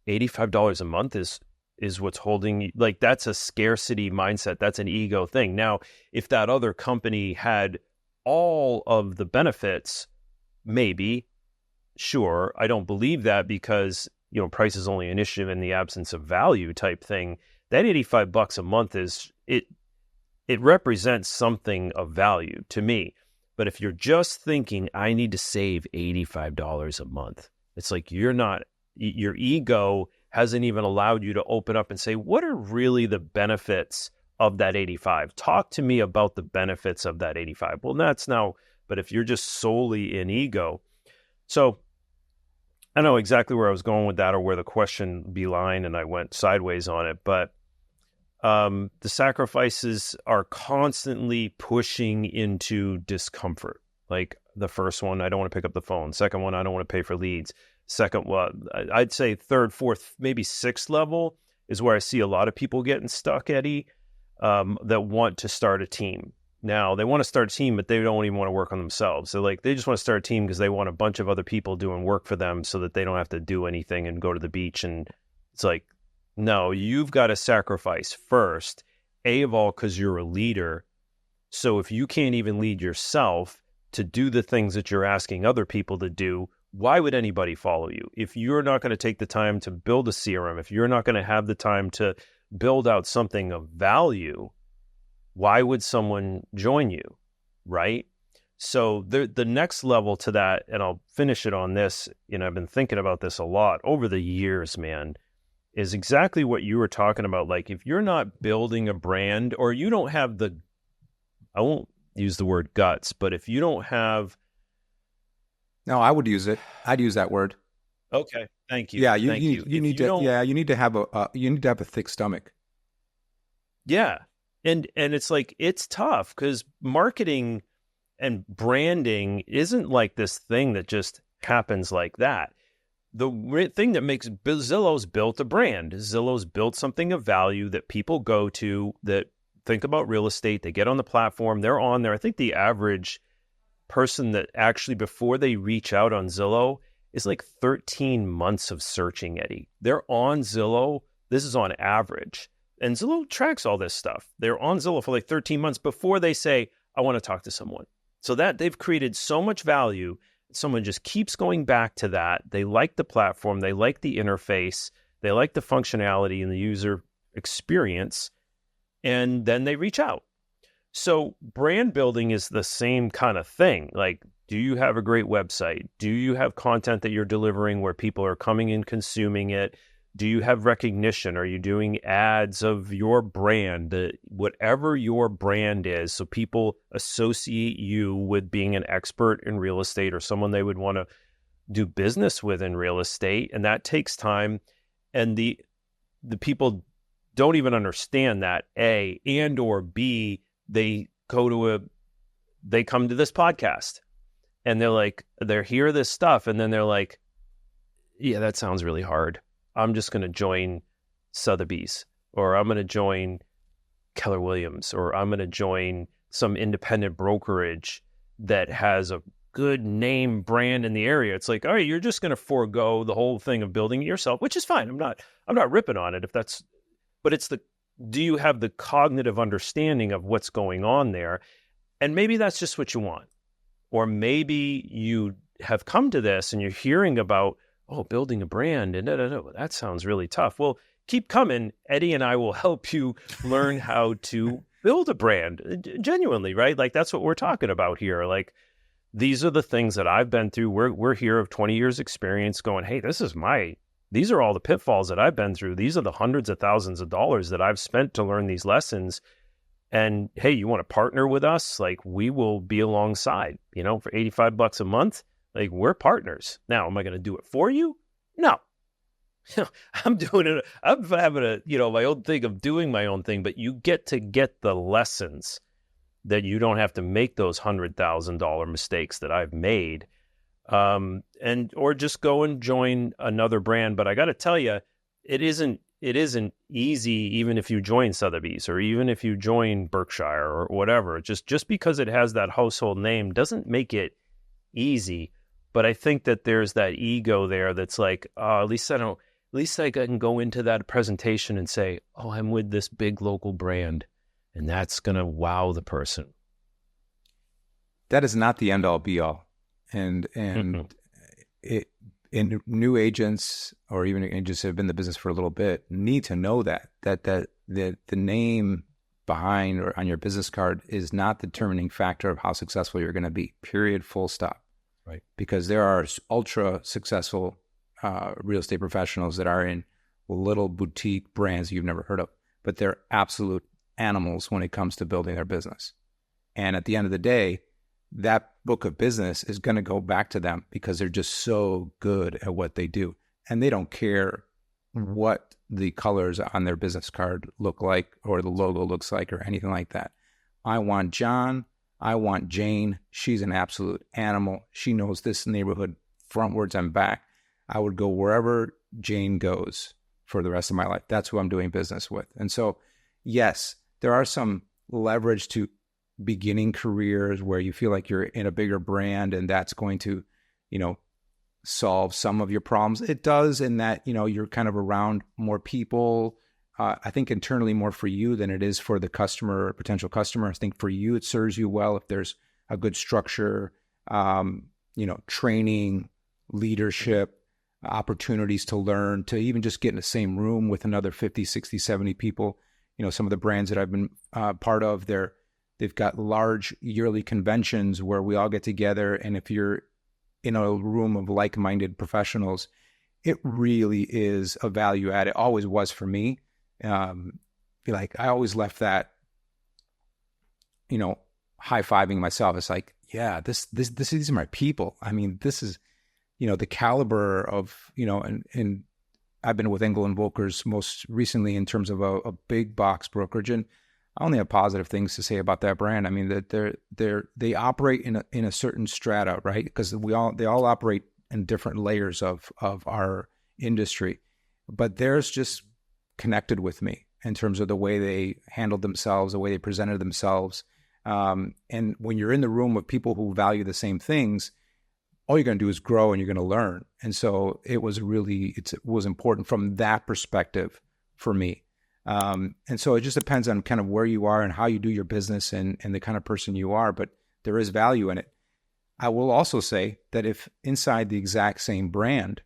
$85 a month is what's holding you. Like, that's a scarcity mindset. That's an ego thing. Now, if that other company had all of the benefits, maybe, sure. I don't believe that because, price is only an issue in the absence of value type thing. that $85 a month it represents something of value to me. But if you're just thinking, I need to save $85 a month, it's like your ego hasn't even allowed you to open up and say, what are really the benefits of that 85? Talk to me about the benefits of that 85. Well, that's now, but if you're just solely in ego. So I don't know exactly where I was going with that or where the question beeline and I went sideways on it, but the sacrifices are constantly pushing into discomfort. Like the first one, I don't want to pick up the phone. Second one, I don't want to pay for leads. Second one, I'd say third, fourth, maybe sixth level is where I see a lot of people getting stuck, Eddie, that want to start a team. Now, they want to start a team, but they don't even want to work on themselves. So they just want to start a team because they want a bunch of other people doing work for them so that they don't have to do anything and go to the beach. And it's like, no, you've got to sacrifice first, of all, because you're a leader. So if you can't even lead yourself to do the things that you're asking other people to do, why would anybody follow you? If you're not going to take the time to build a CRM, if you're not going to have the time to build out something of value, why would someone join you, right? So the next level to that, and I'll finish it on this, I've been thinking about this a lot over the years, man, is exactly what you were talking about. Like if you're not building a brand or you don't have I won't use the word guts, but if you don't have... No, I would use it. I'd use that word. Okay, thank you. Yeah, you need to have a thick stomach. Yeah. And it's like, it's tough because marketing and branding isn't like this thing that just happens like that. The thing that makes Zillow's built a brand. Zillow's built something of value that people go to, that think about real estate. They get on the platform. They're on there. I think the average person that actually, before they reach out on Zillow, is like 13 months of searching, Eddie. They're on Zillow. This is on average. And Zillow tracks all this stuff. They're on Zillow for like 13 months before they say, I want to talk to someone. So that they've created so much value. Someone just keeps going back to that. They like the platform. They like the interface. They like the functionality and the user experience. And then they reach out. So brand building is the same kind of thing. Like, do you have a great website? Do you have content that you're delivering where people are coming and consuming it? Do you have recognition? Are you doing ads of your brand, whatever your brand is, so people associate you with being an expert in real estate or someone they would want to do business with in real estate? And that takes time. And the people don't even understand that, A, and or B, they come to this podcast and they're hear this stuff. And then they're like, yeah, that sounds really hard. I'm just going to join Sotheby's, or I'm going to join Keller Williams, or I'm going to join some independent brokerage that has a good name brand in the area. It's like, all right, you're just going to forego the whole thing of building it yourself, which is fine. I'm not ripping on it but it's do you have the cognitive understanding of what's going on there? And maybe that's just what you want. Or maybe you have come to this and you're hearing about, building a brand, and that sounds really tough. Well, keep coming. Eddie and I will help you learn how to build a brand genuinely, right? Like that's what we're talking about here. Like these are the things that I've been through. We're here of 20 years experience going, hey, these are all the pitfalls that I've been through. These are the hundreds of thousands of dollars that I've spent to learn these lessons. And hey, you want to partner with us? Like we will be alongside, for $85 a month. Like we're partners. Now, am I going to do it for you? No. I'm doing it. I'm having my own thing of doing my own thing, but you get to get the lessons that you don't have to make those $100,000 mistakes that I've made. Or just go and join another brand. But I got to tell you, it isn't easy, even if you join Sotheby's or even if you join Berkshire or whatever. Just because it has that household name doesn't make it easy. But I think that there's that ego there that's like, at least I can go into that presentation and say, I'm with this big local brand, and that's going to wow the person. That is not the end all be all. And And new agents or even agents that have been in the business for a little bit need to know that the name behind or on your business card is not the determining factor of how successful you're going to be, period, full stop. Right. Because there are ultra successful real estate professionals that are in little boutique brands you've never heard of, but they're absolute animals when it comes to building their business. And at the end of the day, that book of business is going to go back to them because they're just so good at what they do. And they don't care what the colors on their business card look like or the logo looks like or anything like that. I want John. I want Jane. She's an absolute animal. She knows this neighborhood frontwards and back. I would go wherever Jane goes for the rest of my life. That's who I'm doing business with. And so, yes, there are some leverage to beginning careers where you feel like you're in a bigger brand and that's going to, solve some of your problems. It does in that, you're kind of around more people. I think internally more for you than it is for the customer or potential customer. I think for you, it serves you well if there's a good structure, training, leadership, opportunities to learn, to even just get in the same room with another 50, 60, 70 people. Some of the brands that I've been part of, they've got large yearly conventions where we all get together. And if you're in a room of like-minded professionals, it really is a value add. It always was for me. I always left that, high-fiving myself. It's like, yeah, these are my people. I mean, this is, the caliber of, and I've been with Engel and Volkers most recently in terms of a big box brokerage, and I only have positive things to say about that brand. I mean, that they operate in a certain strata, right? Because they all operate in different layers of our industry, but theirs just connected with me in terms of the way they handled themselves, the way they presented themselves. And when you're in the room with people who value the same things, all you're going to do is grow and you're going to learn. And so it was important from that perspective for me. And so it just depends on kind of where you are and how you do your business and the kind of person you are, but there is value in it. I will also say that if inside the exact same brand,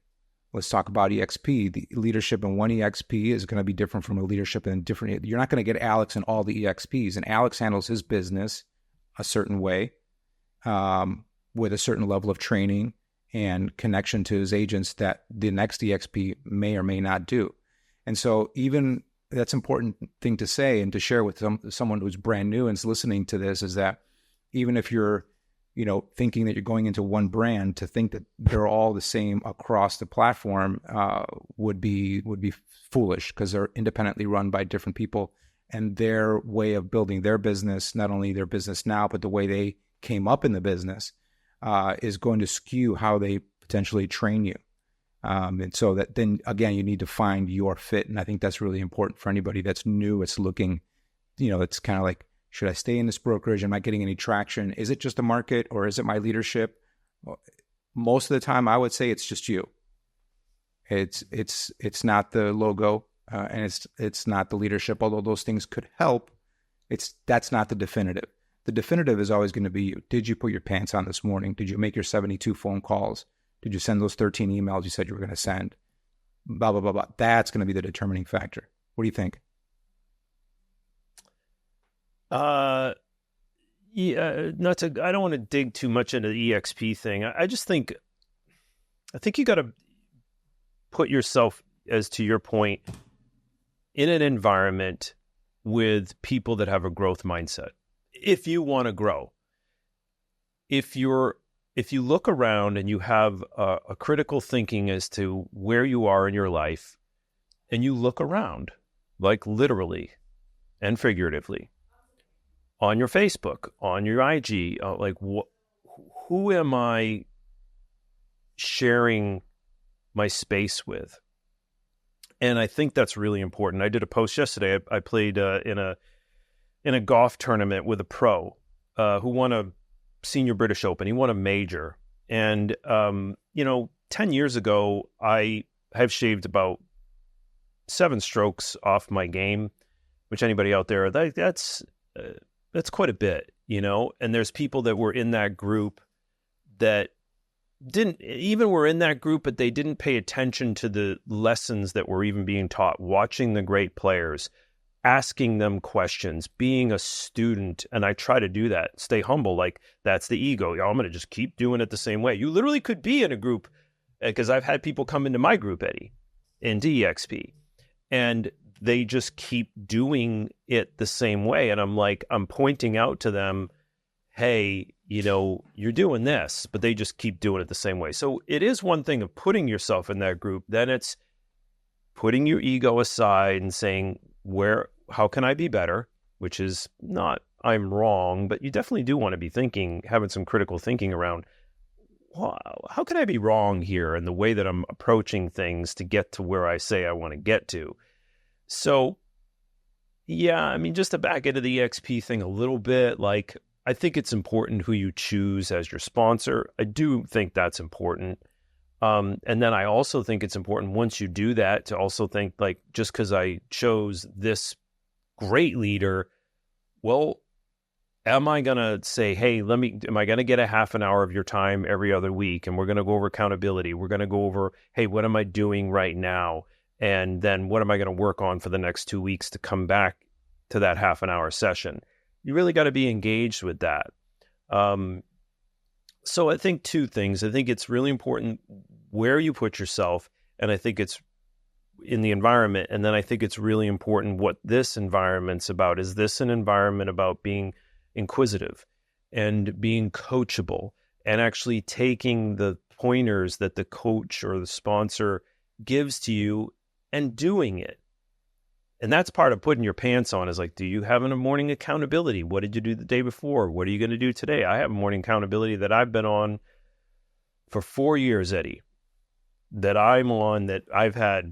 let's talk about EXP, the leadership in one EXP is going to be different from a leadership in different. You're not going to get Alex in all the EXPs, and Alex handles his business a certain way, with a certain level of training and connection to his agents that the next EXP may or may not do. And so even that's an important thing to say and to share with someone who's brand new and is listening to this, is that even if you're, thinking that you're going into one brand, to think that they're all the same across the platform would be foolish, because they're independently run by different people, and their way of building their business, not only their business now, but the way they came up in the business, is going to skew how they potentially train you. And so that then again, you need to find your fit. And I think that's really important for anybody that's new. It's looking, it's kind of like, should I stay in this brokerage? Am I getting any traction? Is it just a market, or is it my leadership? Most of the time I would say it's just you. It's not the logo, and it's not the leadership, although those things could help. That's not the definitive. The definitive is always going to be you. Did you put your pants on this morning? Did you make your 72 phone calls? Did you send those 13 emails you said you were going to send? Blah, blah, blah, blah. That's going to be the determining factor. What do you think? Yeah, I don't want to dig too much into the EXP thing. I think you got to put yourself, as to your point, in an environment with people that have a growth mindset. If you want to grow, if you look around and you have a critical thinking as to where you are in your life, and you look around, like literally and figuratively, on your Facebook, on your IG, who am I sharing my space with? And I think that's really important. I did a post yesterday. I played in a golf tournament with a pro who won a senior British Open. He won a major. And, 10 years ago, I have shaved about 7 strokes off my game, which anybody out there, that's quite a bit, and there's people that were in that group that didn't even were in that group, but they didn't pay attention to the lessons that were even being taught, watching the great players, asking them questions, being a student. And I try to do that, stay humble. Like, that's the ego. I'm going to just keep doing it the same way. You literally could be in a group, because I've had people come into my group, Eddie, into EXP, and they just keep doing it the same way. And I'm pointing out to them, hey, you're doing this, but they just keep doing it the same way. So it is one thing of putting yourself in that group. Then it's putting your ego aside and saying, how can I be better? Which is not, I'm wrong, but you definitely do want to be having some critical thinking around, well, how can I be wrong here in the way that I'm approaching things to get to where I say I want to get to? So, yeah, just to back into the EXP thing a little bit, like, I think it's important who you choose as your sponsor. I do think that's important. And then I also think it's important, once you do that, to also think, like, just because I chose this great leader, well, am I going to say, hey, am I going to get a half an hour of your time every other week? And we're going to go over accountability. We're going to go over, hey, what am I doing right now? And then what am I going to work on for the next 2 weeks to come back to that half an hour session? You really got to be engaged with that. So I think two things. I think it's really important where you put yourself, and I think it's in the environment. And then I think it's really important what this environment's about. Is this an environment about being inquisitive and being coachable and actually taking the pointers that the coach or the sponsor gives to you and doing it? And that's part of putting your pants on, is like, do you have a morning accountability? What did you do the day before? What are you going to do today? I have a morning accountability that I've been on for 4 years, Eddie, that I'm on, that I've had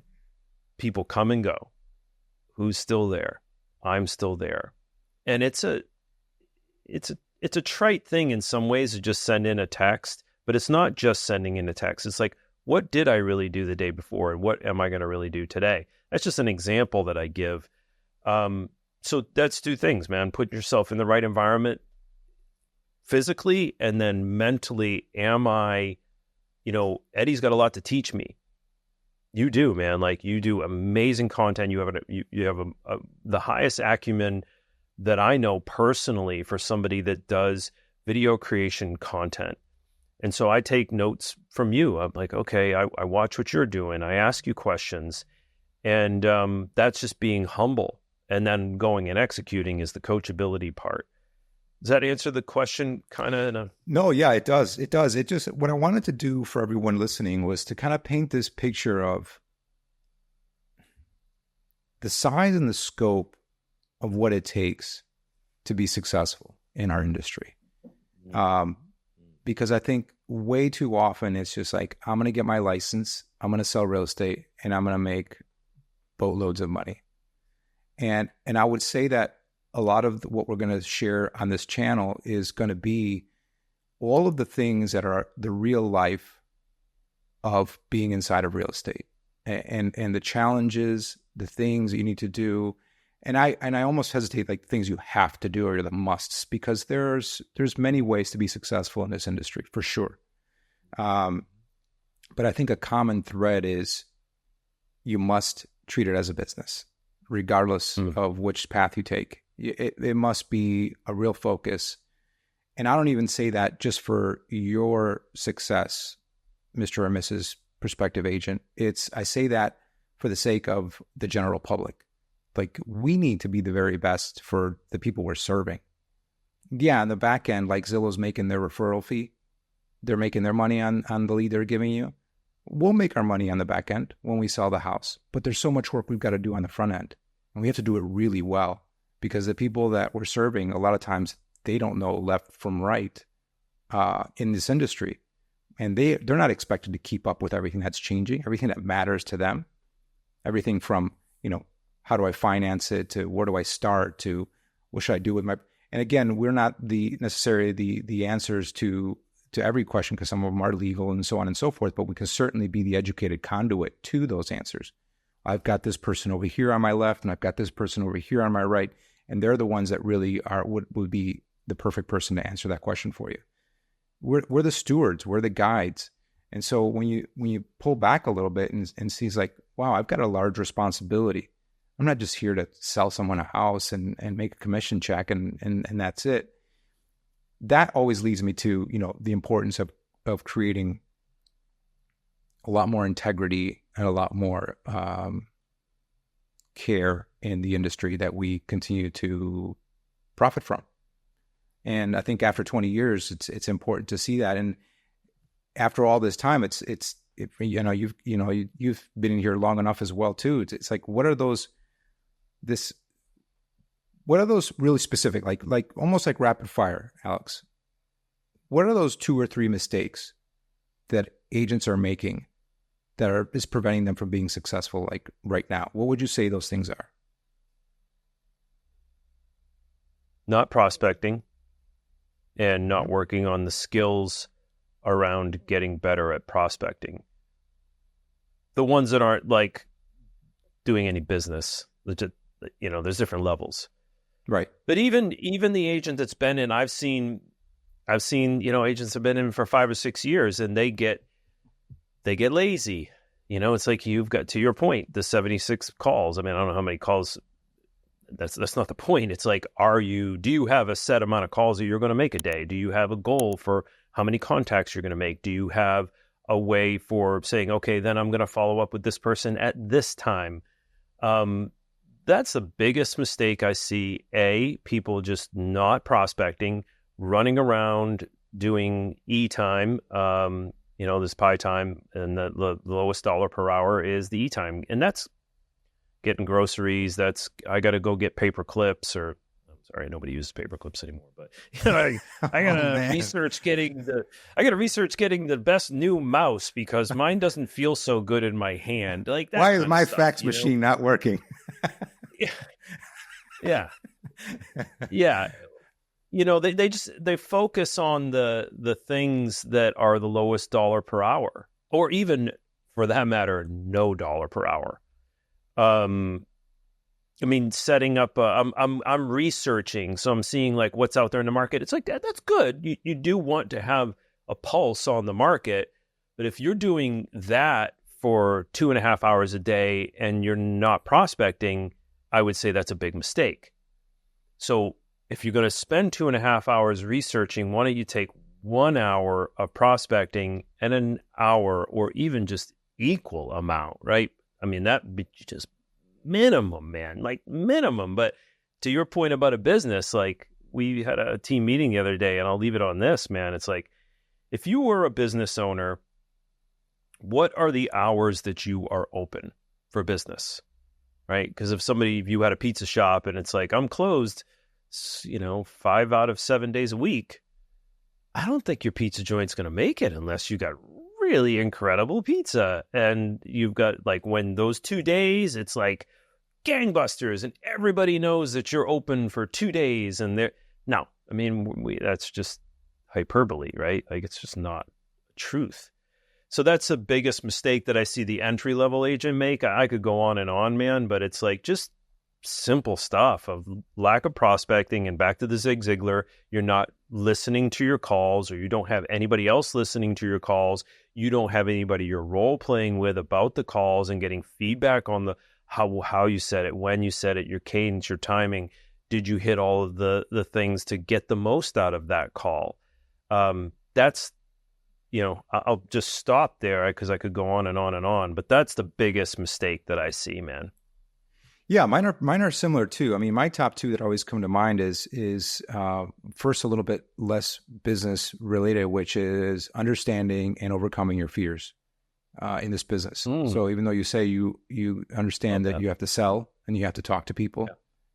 people come and go. Who's still there? I'm still there. And it's a trite thing in some ways to just send in a text, but it's not just sending in a text. It's like, what did I really do the day before? And what am I going to really do today? That's just an example that I give. So that's two things, man. Put yourself in the right environment physically, and then mentally. Eddie's got a lot to teach me. You do, man. Like, you do amazing content. You have the highest acumen that I know personally for somebody that does video creation content. And so I take notes from you. I'm like, okay, I watch what you're doing. I ask you questions. And that's just being humble. And then going and executing is the coachability part. Does that answer the question kind of? No, yeah, it does. It does. It just, what I wanted to do for everyone listening was to kind of paint this picture of the size and the scope of what it takes to be successful in our industry. Because I think way too often it's just like, I'm going to get my license, I'm going to sell real estate, and I'm going to make boatloads of money. And I would say that a lot of what we're going to share on this channel is going to be all of the things that are the real life of being inside of real estate, and the challenges, the things that you need to do. And I almost hesitate, like, things you have to do or the musts, because there's many ways to be successful in this industry, for sure. But I think a common thread is you must treat it as a business, regardless of which path you take. It must be a real focus. And I don't even say that just for your success, Mr. or Mrs. Prospective Agent. I say that for the sake of the general public. Like, we need to be the very best for the people we're serving. Yeah, on the back end, like, Zillow's making their referral fee. They're making their money on the lead they're giving you. We'll make our money on the back end when we sell the house. But there's so much work we've got to do on the front end. And we have to do it really well, because the people that we're serving, a lot of times, they don't know left from right in this industry. And they're not expected to keep up with everything that's changing, everything that matters to them. Everything from, how do I finance it, to where do I start, to what should I do with my... And again, we're not necessarily the answers to every question, because some of them are legal and so on and so forth, but we can certainly be the educated conduit to those answers. I've got this person over here on my left, and I've got this person over here on my right, and they're the ones that really would be the perfect person to answer that question for you. We're the stewards, we're the guides. And so when you pull back a little bit and sees like, wow, I've got a large responsibility. I'm not just here to sell someone a house and make a commission check and that's it. That always leads me to, the importance of creating a lot more integrity and a lot more care in the industry that we continue to profit from. And I think after 20 years, it's important to see that. And after all this time, you've been in here long enough as well too. It's like, what are those really specific, like almost like rapid fire, Alex? What are those 2 or 3 mistakes that agents are making that is preventing them from being successful, like right now? What would you say those things are? Not prospecting and not working on the skills around getting better at prospecting. The ones that aren't like doing any business, there's different levels. Right. But even the agent that's been in, I've seen, agents have been in for 5 or 6 years and they get lazy. It's like you've got, to your point, the 76 calls. I mean, I don't know how many calls. That's not the point. It's like, do you have a set amount of calls that you're going to make a day? Do you have a goal for how many contacts you're going to make? Do you have a way for saying, okay, then I'm going to follow up with this person at this time? That's the biggest mistake I see. People just not prospecting, running around doing e-time, this pie time, and the lowest dollar per hour is the e-time. And that's getting groceries. I got to go get paper clips, or I'm sorry, nobody uses paper clips anymore, but I got to research getting the best new mouse because mine doesn't feel so good in my hand. Like that. Why is my fax machine not working? Yeah. They focus on the things that are the lowest dollar per hour, or even for that matter, no dollar per hour. Setting up, I'm researching, so I'm seeing like what's out there in the market. It's like, that's good. You do want to have a pulse on the market, but if you're doing that for 2.5 hours a day and you're not prospecting, I would say that's a big mistake. So if you're going to spend 2.5 hours researching, why don't you take 1 hour of prospecting and an hour or even just equal amount, right? I mean, that'd be just minimum, man, like minimum. But to your point about a business, like we had a team meeting the other day, and I'll leave it on this, man. It's like, if you were a business owner, what are the hours that you are open for business, right? Because if you had a pizza shop and it's like, I'm closed, 5 out of 7 days a week, I don't think your pizza joint's going to make it unless you got really incredible pizza. And you've got like, when those 2 days, it's like gangbusters and everybody knows that you're open for 2 days. And that's just hyperbole, right? Like, it's just not truth. So that's the biggest mistake that I see the entry-level agent make. I could go on and on, man, but it's like just simple stuff of lack of prospecting. And back to the Zig Ziglar, you're not listening to your calls, or you don't have anybody else listening to your calls. You don't have anybody you're role-playing with about the calls and getting feedback on the how you said it, when you said it, your cadence, your timing. Did you hit all of the things to get the most out of that call? That's, I'll just stop there because I could go on and on and on, but that's the biggest mistake that I see, man. Yeah, mine are similar too. I mean, my top 2 that always come to mind is first, a little bit less business related, which is understanding and overcoming your fears in this business. So even though you say you understand that you have to sell and you have to talk to people,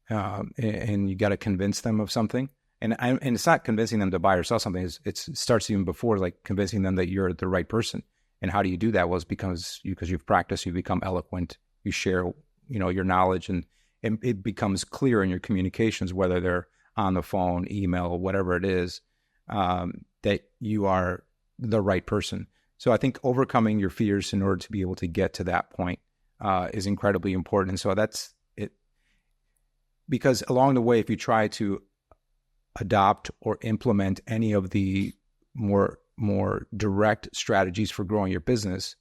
and you got to convince them of something, and it's not convincing them to buy or sell something. It starts even before, like convincing them that you're the right person. And how do you do that? Well, it's because you've practiced, you become eloquent, you share your knowledge, and it becomes clear in your communications, whether they're on the phone, email, whatever it is, that you are the right person. So I think overcoming your fears in order to be able to get to that point is incredibly important. And so that's it. Because along the way, if you try to adopt or implement any of the more more direct strategies for growing your business,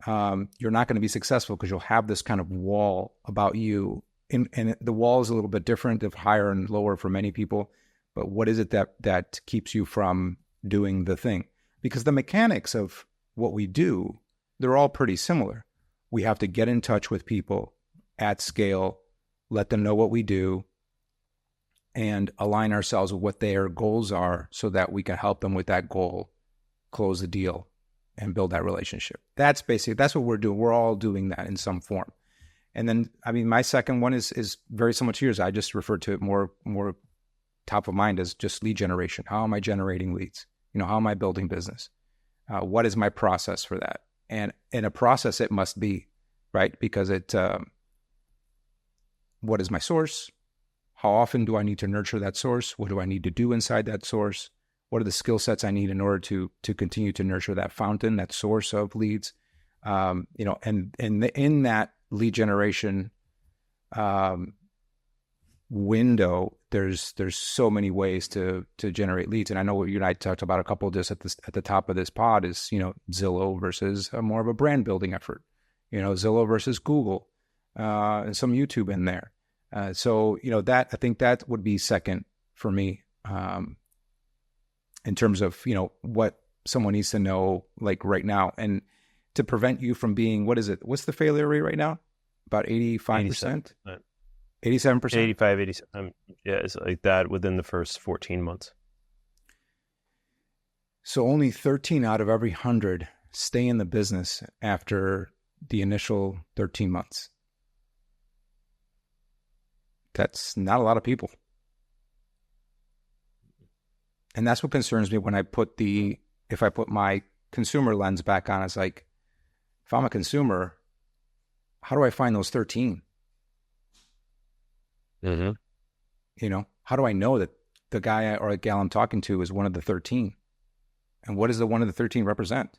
you're not going to be successful because you'll have this kind of wall about you. And the wall is a little bit different, of higher and lower for many people. But what is it that keeps you from doing the thing? Because the mechanics of what we do, they're all pretty similar. We have to get in touch with people at scale, let them know what we do, and align ourselves with what their goals are so that we can help them with that goal, close the deal, and build that relationship. That's what we're doing. We're all doing that in some form. And then, I mean, my second one is very similar to yours. I just refer to it more top of mind as just lead generation. How am I generating leads? How am I building business? What is my process for that? And in a process, it must be, right? Because what is my source? How often do I need to nurture that source? What do I need to do inside that source? What are the skill sets I need in order to continue to nurture that fountain, that source of leads? And in that lead generation window, there's so many ways to generate leads. And I know you and I talked about a couple of this at the top of this pod is, Zillow versus more of a brand building effort, Zillow versus Google, and some YouTube in there. So that, I think that would be second for me, in terms of, what someone needs to know, like right now, and to prevent you from being, what's the failure rate right now? About 85%? 87%? 85, 87. Yeah, it's like that within the first 14 months. So only 13 out of every 100 stay in the business after the initial 13 months. That's not a lot of people. And that's what concerns me when if I put my consumer lens back on. It's like, if I'm a consumer, how do I find those 13? Mm-hmm. How do I know that the guy or a gal I'm talking to is one of the 13? And what does the one of the 13 represent?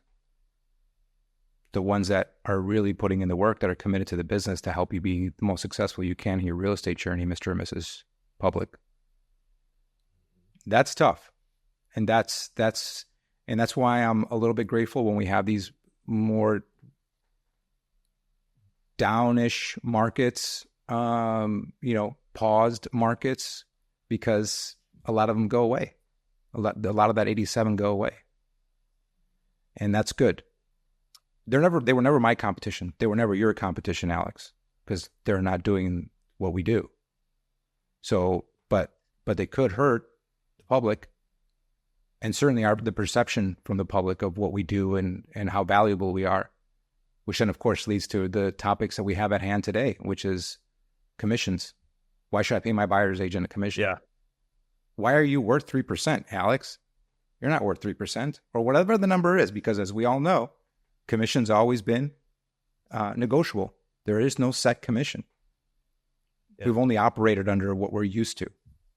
The ones that are really putting in the work, that are committed to the business to help you be the most successful you can in your real estate journey, Mr. and Mrs. Public. That's tough. And that's why I'm a little bit grateful when we have these more downish markets, paused markets, because a lot of them go away. A lot of that 87 go away. And that's good. They were never my competition. They were never your competition, Alex, because they're not doing what we do. So, but they could hurt the public, and certainly the perception from the public of what we do and how valuable we are, which then, of course, leads to the topics that we have at hand today, which is commissions. Why should I pay my buyer's agent a commission? Yeah. Why are you worth 3%, Alex? You're not worth 3%, or whatever the number is, because as we all know, commission's always been negotiable. There is no set commission. Yeah. We've only operated under what we're used to.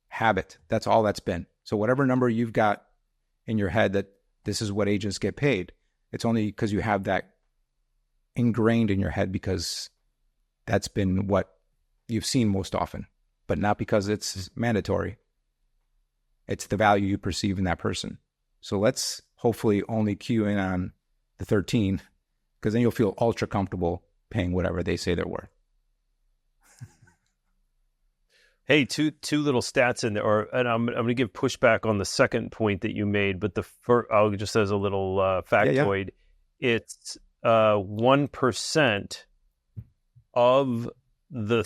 Habit. That's all that's been. So whatever number you've got in your head that this is what agents get paid, it's only because you have that ingrained in your head, because that's been what you've seen most often, but not because it's mandatory. It's the value you perceive in that person. So let's hopefully only cue in on the 13, because then you'll feel ultra comfortable paying whatever they say they're worth. Hey, two little stats in there, and I'm going to give pushback on the second point that you made, but the first, I'll just as a little factoid, it's 1% of the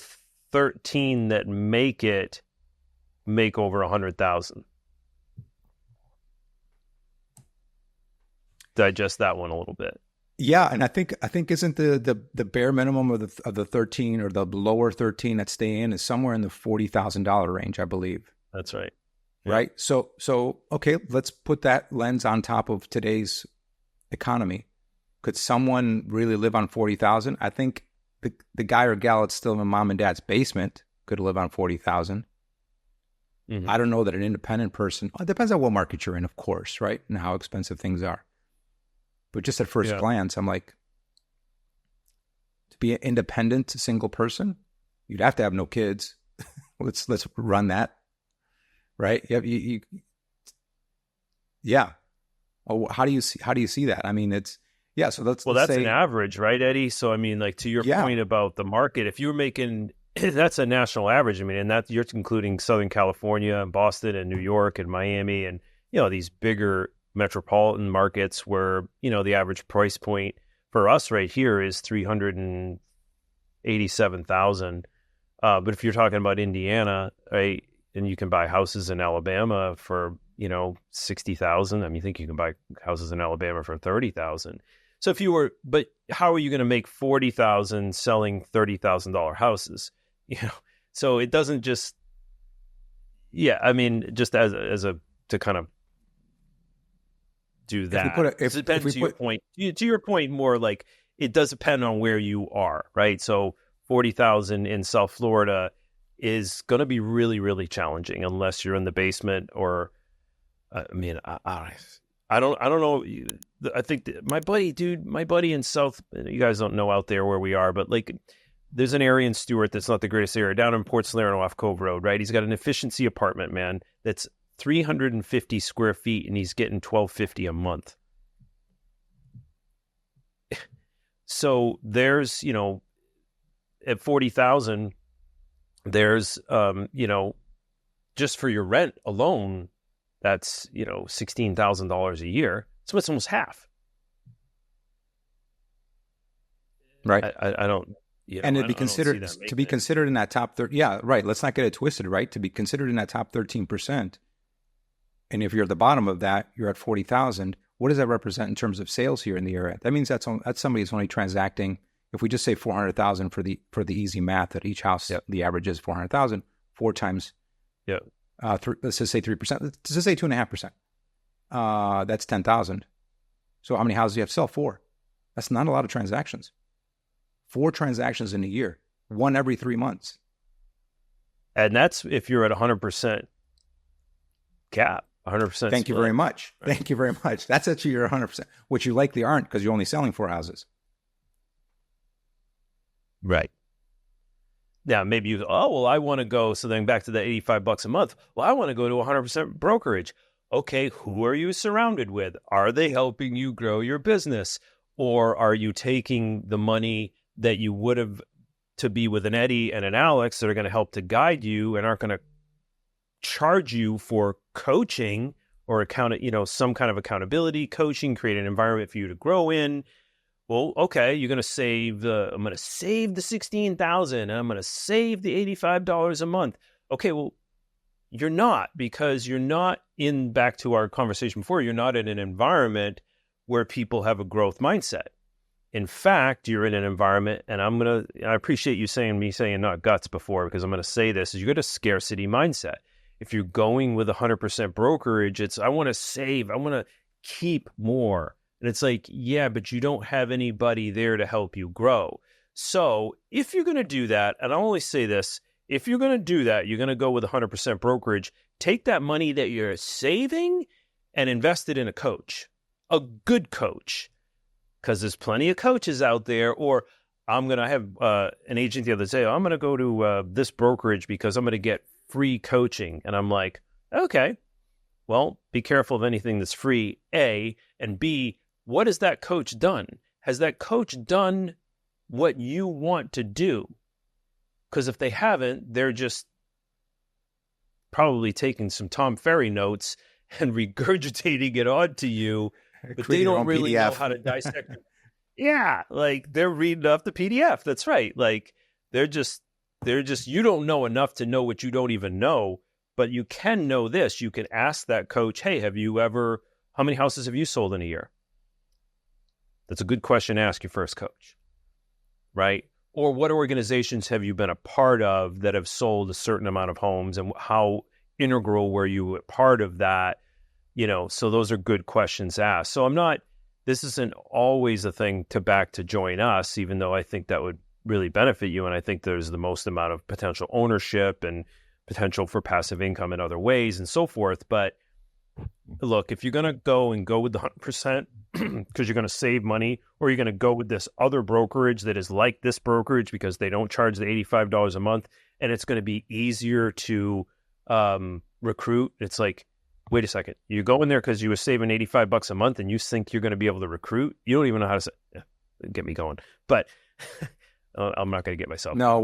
13 that make over 100,000. Digest that one a little bit. Yeah, and I think isn't the bare minimum of the 13, or the lower 13 that stay in, is somewhere in the $40,000 range, I believe. That's right. Yeah. Right. So okay, let's put that lens on top of today's economy. Could someone really live on 40,000? I think the guy or gal that's still in mom and dad's basement could live on 40,000. Mm-hmm. I don't know that an independent person. It depends on what market you're in, of course, right, and how expensive things are. But just at first glance, I'm like, to be an independent single person, you'd have to have no kids. let's run that, right? Yeah. Oh, how do you see that? I mean, it's So let's Well, that's say an average, right, Eddie? So I mean, like to your point about the market, if you were making that's a national average. I mean, and that you're including Southern California and Boston and New York and Miami and these bigger metropolitan markets where the average price point for us right here is 387,000. But if you're talking about Indiana, right, and you can buy houses in Alabama for 60,000. I mean, you think you can buy houses in Alabama for 30,000. So but how are you going to make 40,000 selling $30,000 houses? So it doesn't just, I mean, just as a to kind of do that. It depends to your point more like it does depend on where you are, right? So 40,000 in South Florida is going to be really, really challenging unless you're in the basement or, I mean, I don't know. I think my buddy in South, you guys don't know out there where we are, but like there's an area in Stewart that's not the greatest area down in Port Salerno off Cove Road, right? He's got an efficiency apartment, man, that's 350 square feet and he's getting $1,250 a month. So there's, at 40,000, there's, just for your rent alone, that's, $16,000 a year. So it's almost half. Right. I don't, and to be considered in that top 30. Yeah, right. Let's not get it twisted, right? To be considered in that top 13%. And if you're at the bottom of that, you're at 40,000. What does that represent in terms of sales here in the area? That means that's somebody who's only transacting. If we just say 400,000 for the easy math that each house, the average is 400,000, 4 times, let's just say 3%. Let's just say 2.5%. That's 10,000. So how many houses do you have to sell? 4. That's not a lot of transactions. 4 transactions in a year, 1 every 3 months. And that's if you're at 100% cap, 100%. Thank you very much. Right. Thank you very much. That's actually your 100%, which you likely aren't because you're only selling 4 houses. Right. Yeah, maybe I want to go. So then back to the $85 a month. Well, I want to go to 100% brokerage. Okay, who are you surrounded with? Are they helping you grow your business? Or are you taking the money that you would have to be with an Eddie and an Alex that are going to help to guide you and aren't going to charge you for coaching or some kind of accountability coaching, create an environment for you to grow in? Well, okay, you're going to save I'm going to save the $16,000 and I'm going to save the $85 a month. Okay, well, you're not, because you're not back to our conversation before, you're not in an environment where people have a growth mindset. In fact, you're in an environment, and I appreciate you saying not guts before, because I'm going to say this, is you got a scarcity mindset. If you're going with 100% brokerage, it's, I want to save, I want to keep more. And it's like, yeah, but you don't have anybody there to help you grow. So if you're going to do that, and I'll only say this, if you're going to do that, you're going to go with 100% brokerage, take that money that you're saving and invest it in a coach, a good coach, because there's plenty of coaches out there. Or I'm going to have an agent the other day, I'm going to go to this brokerage because I'm going to get free coaching. And I'm like, okay, well, be careful of anything that's free, A, and B, what has that coach done? Has that coach done what you want to do? Because if they haven't, they're just probably taking some Tom Ferry notes and regurgitating it onto you, but they don't really know how to dissect it. Yeah, like they're reading off the PDF. That's right. Like they're just, you don't know enough to know what you don't even know, but you can know this. You can ask that coach, hey, how many houses have you sold in a year? That's a good question to ask your first coach, right? Or what organizations have you been a part of that have sold a certain amount of homes, and how integral were you a part of that? So those are good questions asked. So this isn't always a thing to join us, even though I think that would really benefit you. And I think there's the most amount of potential ownership and potential for passive income in other ways and so forth. But look, if you're going to go with the 100% because you're going to save money, or you're going to go with this other brokerage that is like this brokerage because they don't charge the $85 a month and it's going to be easier to recruit. It's like, wait a second, you go in there because you were saving $85 a month and you think you're going to be able to recruit. You don't even know how to say, get me going. But I'm not going to get myself. No,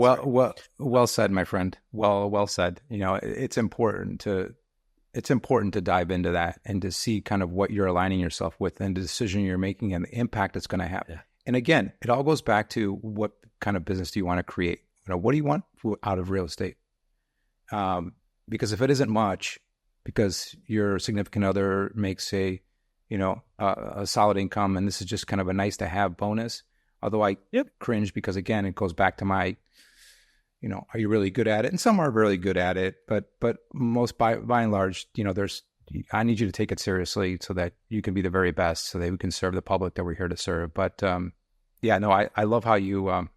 well said, my friend. Well said. It's important to dive into that and to see kind of what you're aligning yourself with and the decision you're making and the impact it's going to have. Yeah. And again, it all goes back to what kind of business do you want to create? What do you want out of real estate? Because if it isn't much, because your significant other makes a solid income, and this is just kind of a nice to have bonus. Although I cringe because, again, it goes back to my, are you really good at it? And some are really good at it, but most by and large, I need you to take it seriously so that you can be the very best, so that we can serve the public that we're here to serve. But I love how you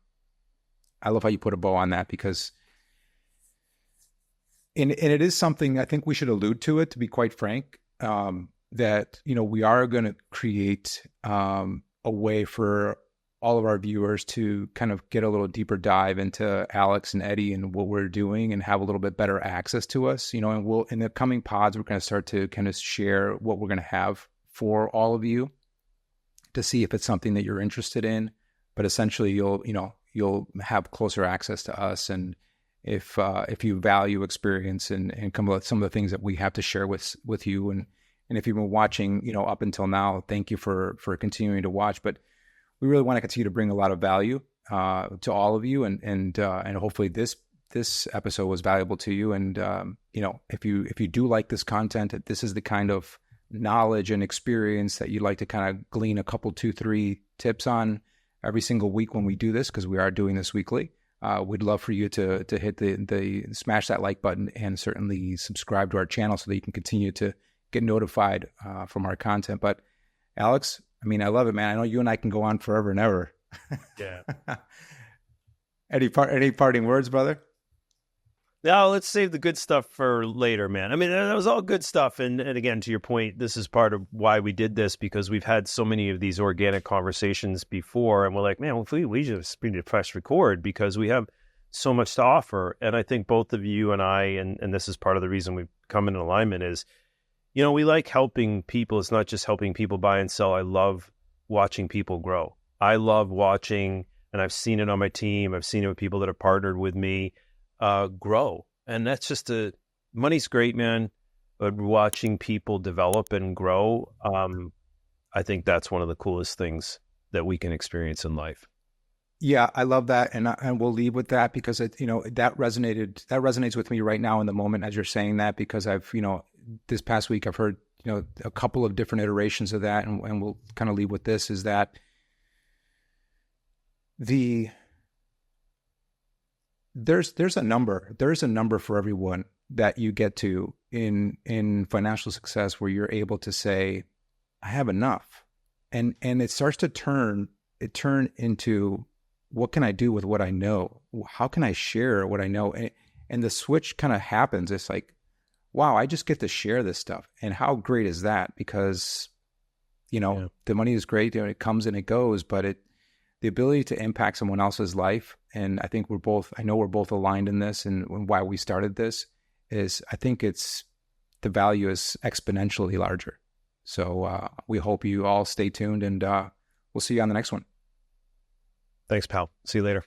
put a bow on that, because and it is something I think we should allude to it, to be quite frank, that, we are going to create a way for all of our viewers to kind of get a little deeper dive into Alex and Eddie and what we're doing and have a little bit better access to us, and we'll, in the coming pods, we're going to start to kind of share what we're going to have for all of you to see if it's something that you're interested in. But essentially you'll have closer access to us. And if you value experience and come with some of the things that we have to share with you, and if you've been watching, up until now, thank you for continuing to watch. But we really want to continue to bring a lot of value to all of you, and hopefully this episode was valuable to you. And if you do like this content, if this is the kind of knowledge and experience that you'd like to kind of glean a couple, 2, 3 tips on every single week when we do this, because we are doing this weekly, we'd love for you to hit the smash that like button, and certainly subscribe to our channel so that you can continue to get notified from our content. But Alex, I love it, man. I know you and I can go on forever and ever. Yeah. Any parting words, brother? No, let's save the good stuff for later, man. That was all good stuff. And again, to your point, this is part of why we did this, because we've had so many of these organic conversations before. And we're like, man, we just need to press record because we have so much to offer. And I think both of you and I, and this is part of the reason we've come in alignment, is we like helping people. It's not just helping people buy and sell. I love watching people grow. I love watching, and I've seen it on my team, I've seen it with people that have partnered with me, grow. And that's just money's great, man, but watching people develop and grow, I think that's one of the coolest things that we can experience in life. Yeah, I love that, and we'll leave with that, because that resonates with me right now in the moment as you're saying that, because I've this past week I've heard a couple of different iterations of that, and we'll kind of leave with this, is that there's a number for everyone that you get to in financial success, where you're able to say, I have enough, and it starts to turn into, what can I do with what I know? How can I share what I know? And the switch kind of happens. It's like, wow, I just get to share this stuff. And how great is that? Because, the money is great. It comes and it goes, but the ability to impact someone else's life. And I think I know we're both aligned in this, and why we started this is, I think the value is exponentially larger. So we hope you all stay tuned, and we'll see you on the next one. Thanks, pal. See you later.